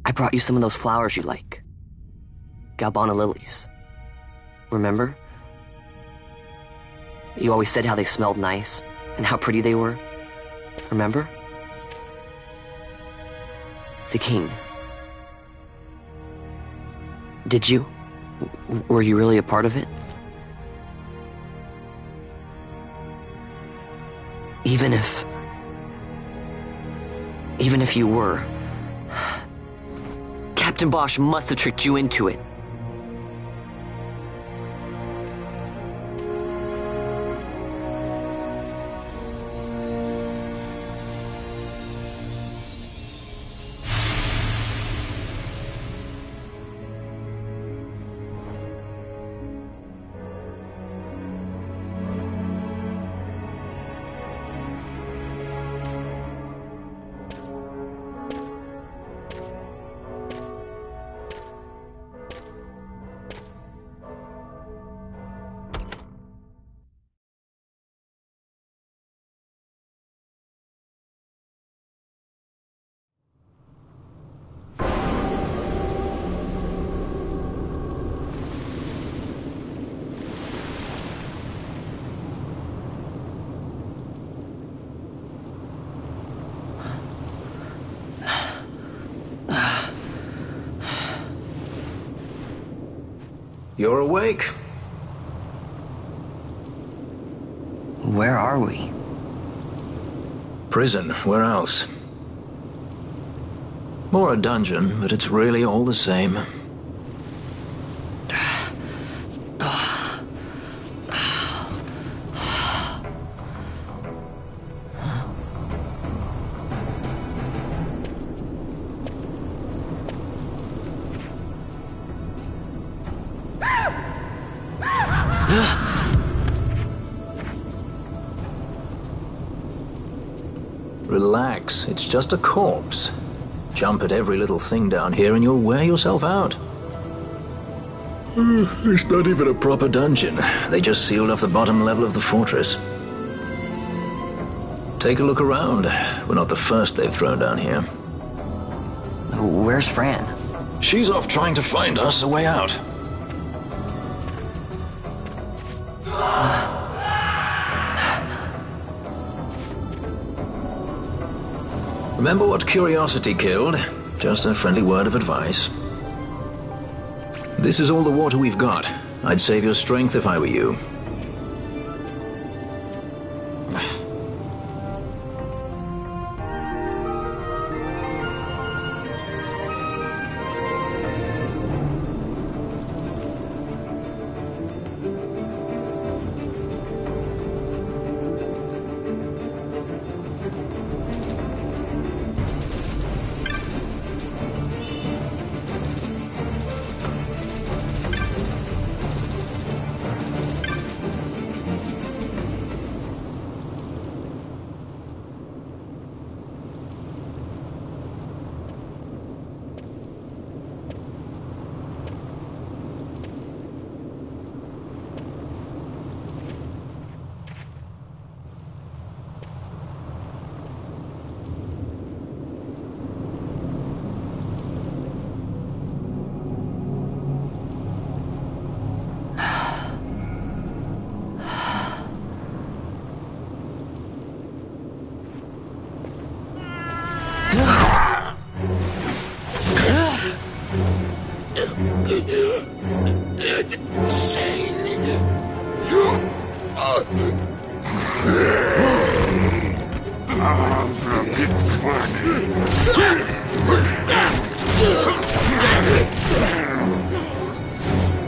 I brought you some of those flowers you like. Galbana lilies. Remember? You always said how they smelled nice, and how pretty they were. Remember? The king. Did you? Were you really a part of it? Even if you were, Captain Bosch must have tricked you into it.
You're awake.
Where are we?
Prison, where else? Or a dungeon, but it's really all the same. Relax, it's just a corpse. Jump at every little thing down here and you'll wear yourself out. It's not even a proper dungeon. They just sealed off the bottom level of the fortress. Take a look around. We're not the first they've thrown down here.
Where's Fran?
She's off trying to find us a way out. Remember what curiosity killed? Just a friendly word of advice. This is all the water we've got. I'd save your strength if I were you.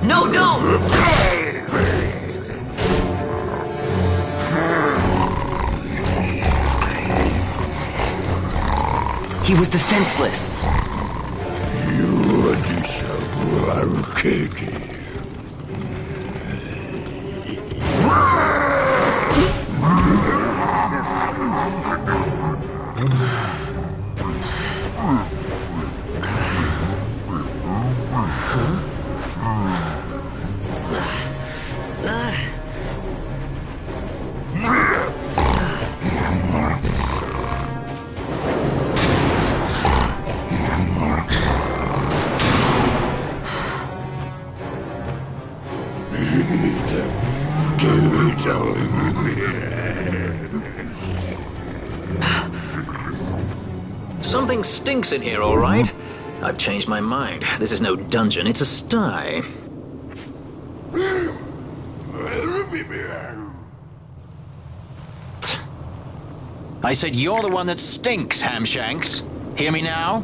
No, don't! He was defenseless.
You disappointed.
Something stinks in here, all right? I've changed my mind. This is no dungeon, it's a sty. I said you're the one that stinks, Hamshanks. Hear me now?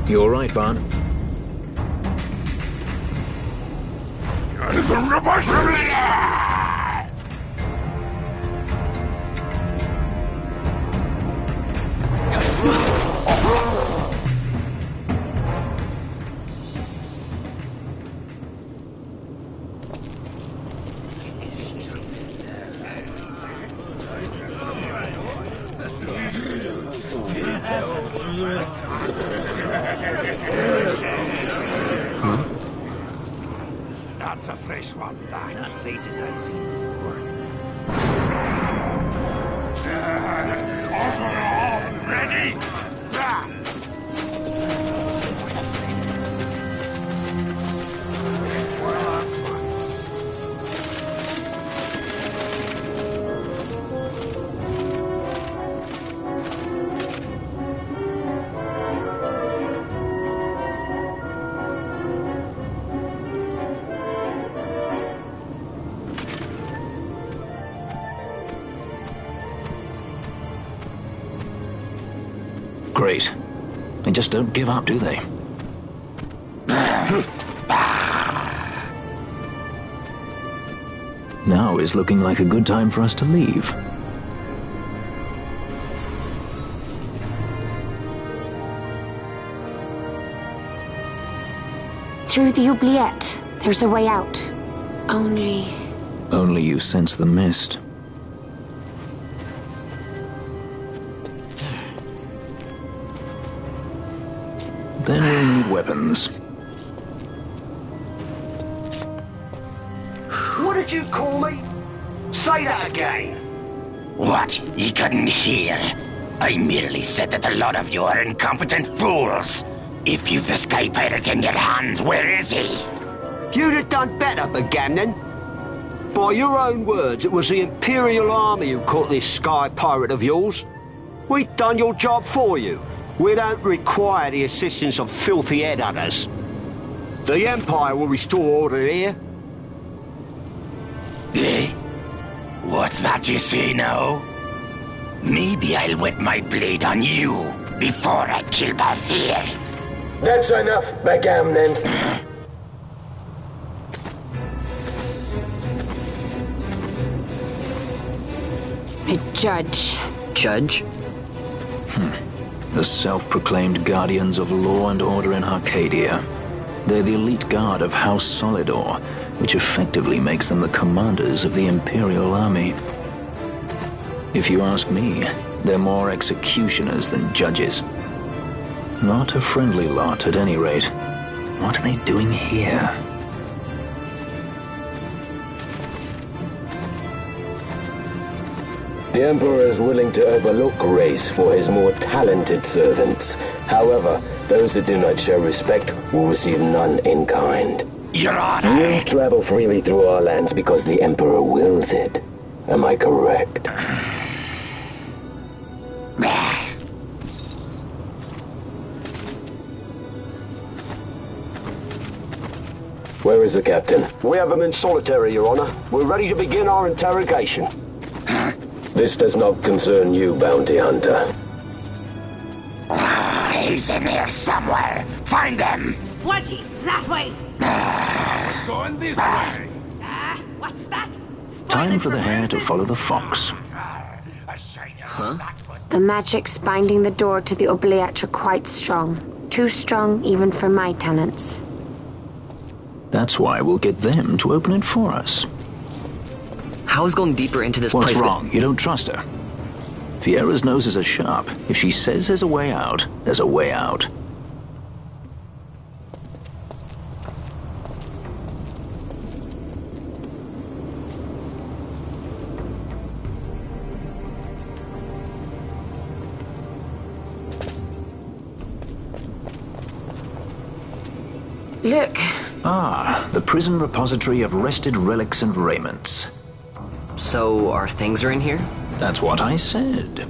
You all right, Vaughn?
That's a fresh one, that.
Not faces I'd seen before.
Ready?
great. They just don't give up, do they? Now is looking like a good time for us to leave.
Through the oubliette, there's a way out. Only
you sense the mist. Then we'll need weapons.
What did you call me? Say that again.
What? You couldn't hear? I merely said that a lot of you are incompetent fools. If you've the Sky Pirate in your hands, where is he?
You'd have done better, Bagamnon. By your own words, it was the Imperial Army who caught this Sky Pirate of yours. We've done your job for you. We don't require the assistance of filthy headhunters. The Empire will restore order here.
Eh? What's that you say now? Maybe I'll wet my blade on you before I kill Balthier.
That's enough, Bagamnon.
a judge.
Judge?
The self-proclaimed guardians of law and order in Arcadia. They're the elite guard of House Solidor, which effectively makes them the commanders of the Imperial Army. If you ask me, they're more executioners than judges. Not a friendly lot, at any rate. What are they doing here?
The Emperor is willing to overlook race for his more talented servants. However, those that do not show respect will receive none in kind.
Your Honor!
You travel freely through our lands because the Emperor wills it. Am I correct? Where is the captain?
We have him in solitary, Your Honor. We're ready to begin our interrogation.
This does not concern you, bounty hunter.
He's in here somewhere. Find him!
Wedgie, that way!
It's going this way.
What's that?
Time for the hare to follow the fox.
Huh?
The magics binding the door to the oubliette are quite strong. Too strong even for my talents.
That's why we'll get them to open it for us.
How is going deeper into this place?
What's wrong? You don't trust her? Fiera's noses are sharp. If she says there's a way out, there's a way out.
Look.
Ah, the prison repository of wrested relics and raiments.
So, our things are in here?
That's what I said.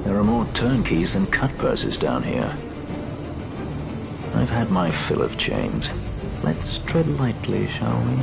There are more turnkeys than cut purses down here. I've had my fill of chains. Let's tread lightly, shall we?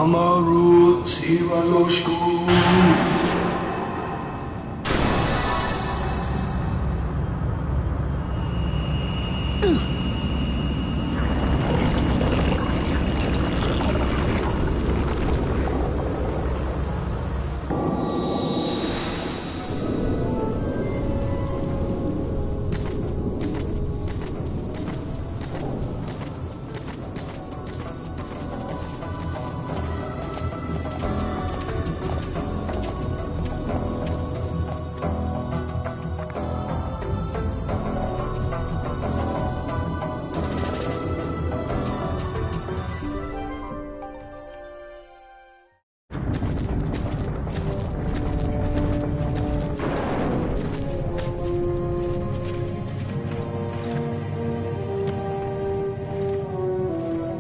Amaru Sivanoshku.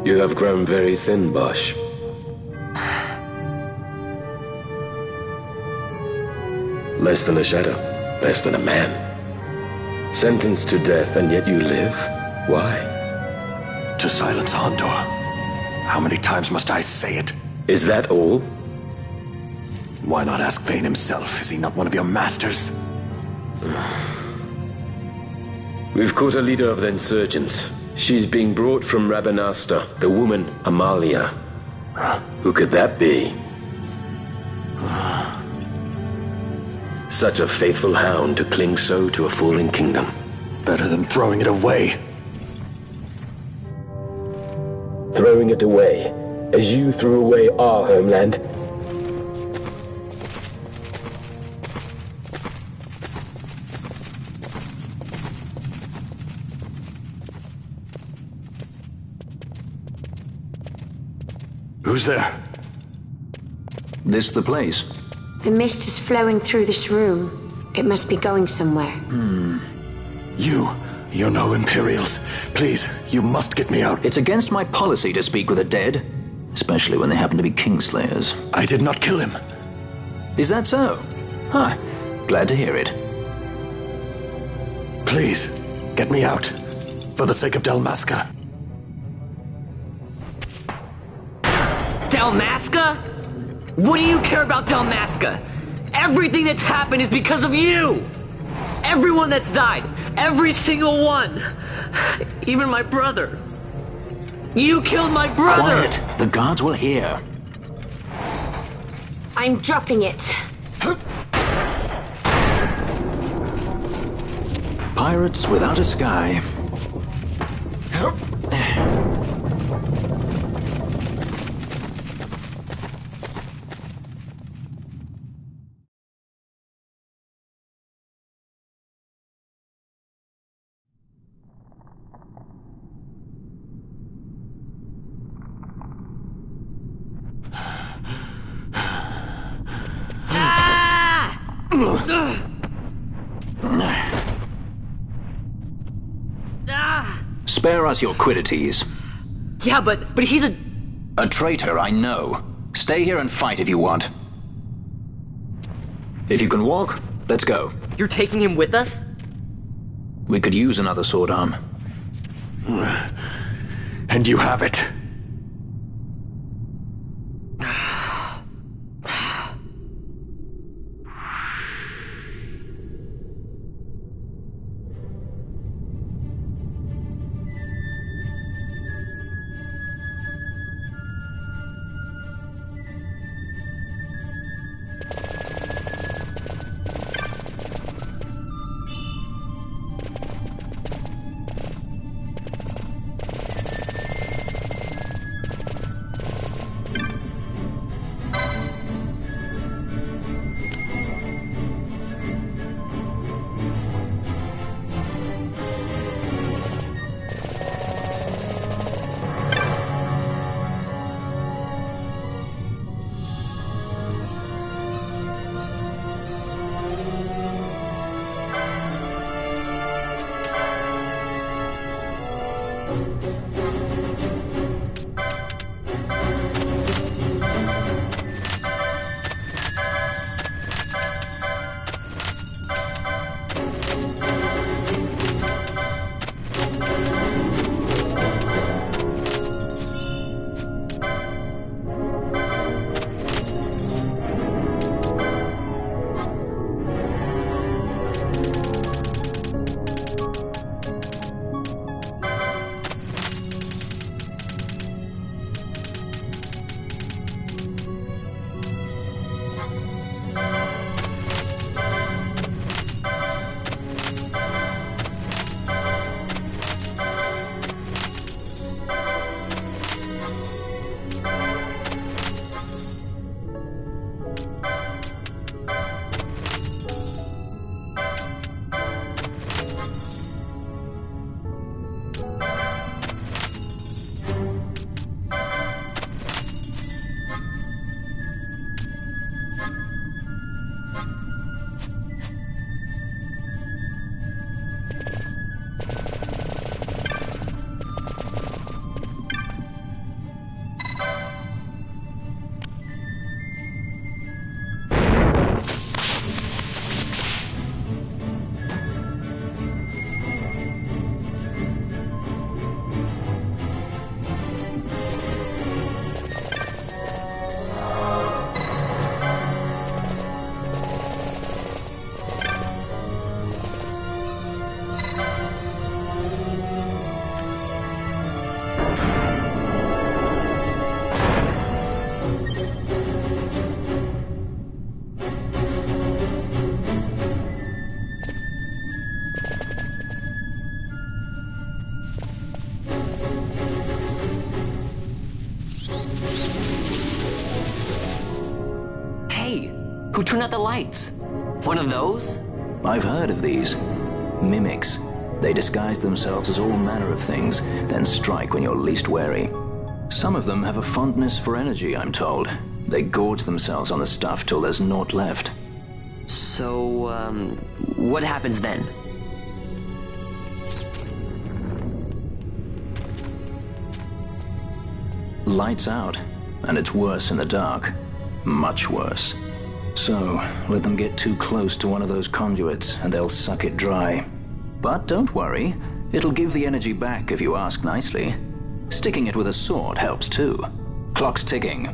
You have grown very thin, Bosch. Less than a shadow, less than a man. Sentenced to death, and yet you live? Why?
To silence Hondor. How many times must I say it?
Is that all?
Why not ask Vane himself? Is he not one of your masters?
We've caught a leader of the insurgents. She's being brought from Rabanasta, the woman Amalia. Who could that be? Such a faithful hound to cling so to a falling kingdom.
Better than throwing it away.
Throwing it away, as you threw away our homeland?
Who's there?
This the place?
The mist is flowing through this room. It must be going somewhere.
You know Imperials. Please, you must get me out.
It's against my policy to speak with the dead, especially when they happen to be Kingslayers.
I did not kill him.
Is that so? Huh. Glad to hear it.
Please, get me out. For the sake of Dalmasca.
Dalmasca? What do you care about Dalmasca? Everything that's happened is because of you! Everyone that's died, every single one! Even my brother. You killed my brother!
Quiet! The guards will hear.
I'm dropping it.
Pirates without a sky. Spare us your quiddities.
Yeah, but he's
a traitor, I know. Stay here and fight if you want. If you can walk, let's go.
You're taking him with us?
We could use another sword arm.
And you have it.
Who turned out the lights? One of those?
I've heard of these. Mimics. They disguise themselves as all manner of things, then strike when you're least wary. Some of them have a fondness for energy, I'm told. They gorge themselves on the stuff till there's naught left.
So, what happens then?
Lights out, and it's worse in the dark. Much worse. So, let them get too close to one of those conduits, and they'll suck it dry. But don't worry, it'll give the energy back if you ask nicely. Sticking it with a sword helps too. Clock's ticking.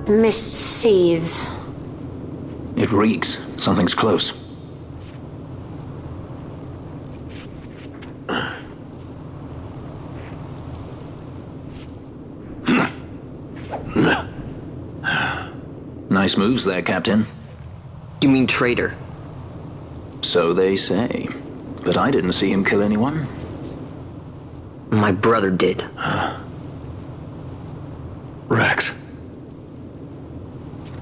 Mist seethes.
It reeks. Something's close. Nice moves there, Captain.
You mean traitor?
So they say. But I didn't see him kill anyone.
My brother did.
Rex.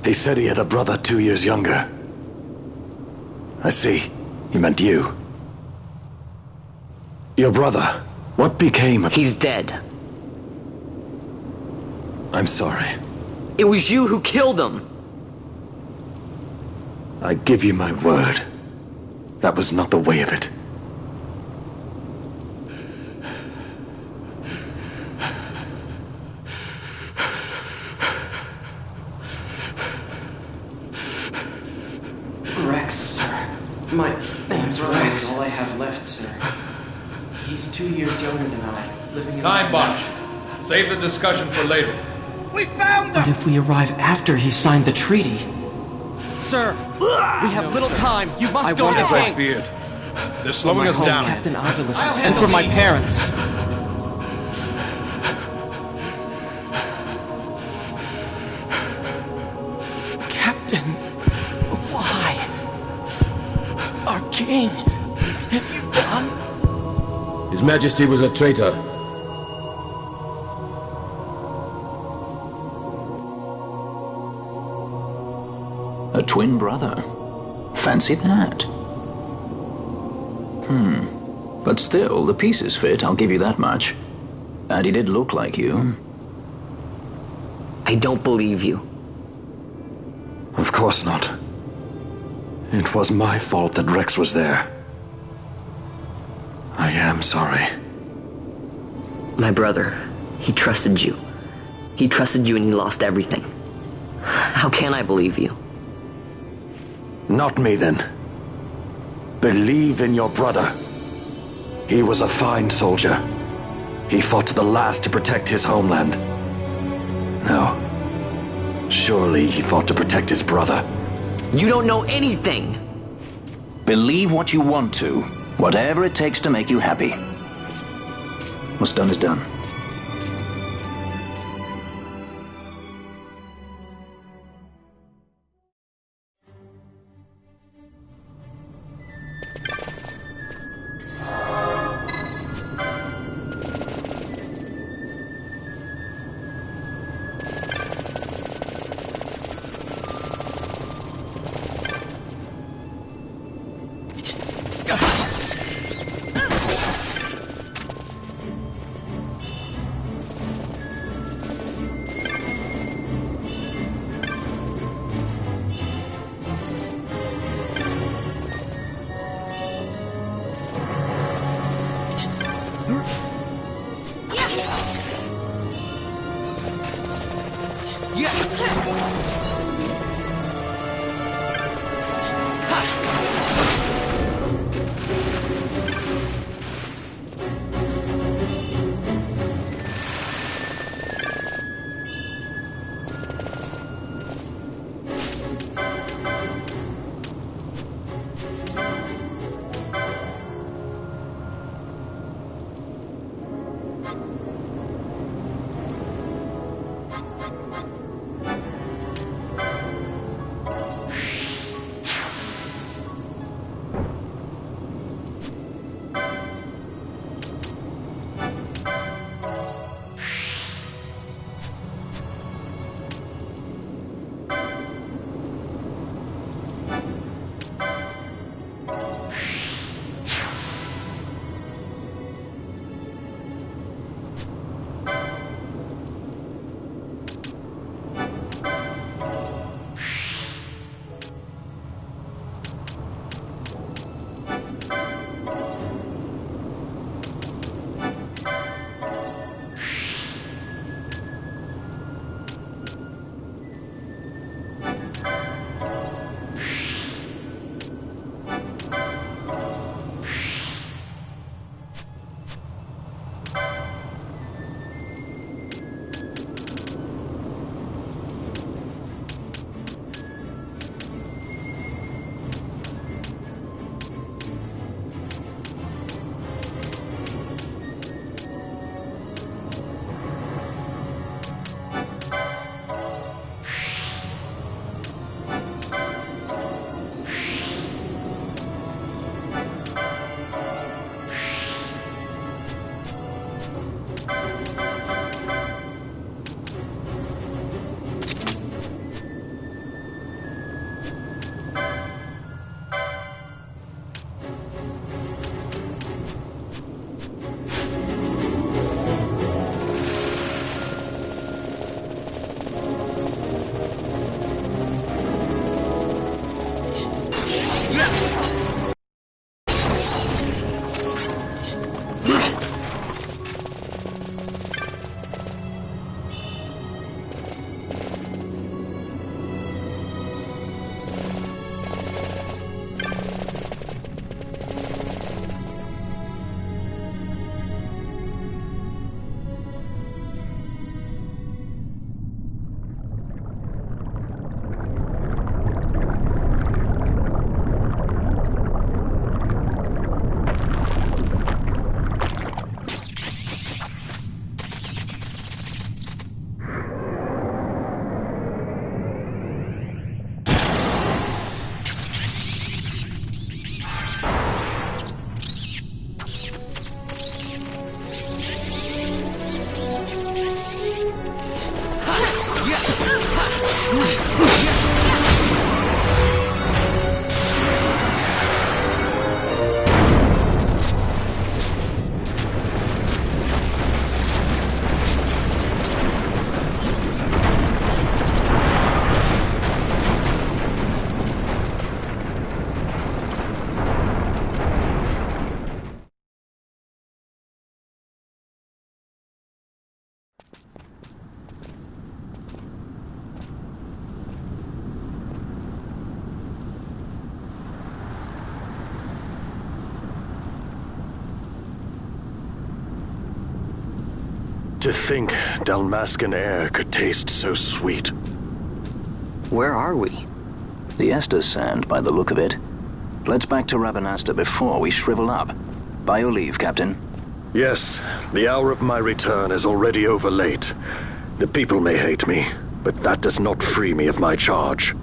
He said he had a brother 2 years younger. I see. He meant you. Your brother. What became of...
He's dead.
I'm sorry.
It was you who killed him.
I give you my word. That was not the way of it.
Rex, sir. My name's Rex. All I have left, sir. He's 2 years younger than I.
It's time boxed. Save the discussion for later.
We found them! But if we arrive after he signed the treaty...
Sir, we have little time. You must go to the
As I
king.
feared. They're slowing us down.
Captain Ozilis, and for my parents. Captain, why? Our king, what have you done?
His Majesty was a traitor.
A twin brother. Fancy that. But still, the pieces fit, I'll give you that much. And he did look like you.
I don't believe you.
Of course not. It was my fault that Rex was there. I am sorry.
My brother, he trusted you. He trusted you and he lost everything. How can I believe you?
Not me, then. Believe in your brother. He was a fine soldier. He fought to the last to protect his homeland. No. Surely he fought to protect his brother.
You don't know anything!
Believe what you want to. Whatever it takes to make you happy. What's done is done.
To think Dalmascan air could taste so sweet.
Where are we?
The Estes Sand, by the look of it. Let's back to Rabanasta before we shrivel up. By your leave, Captain.
Yes, the hour of my return is already over late. The people may hate me, but that does not free me of my charge.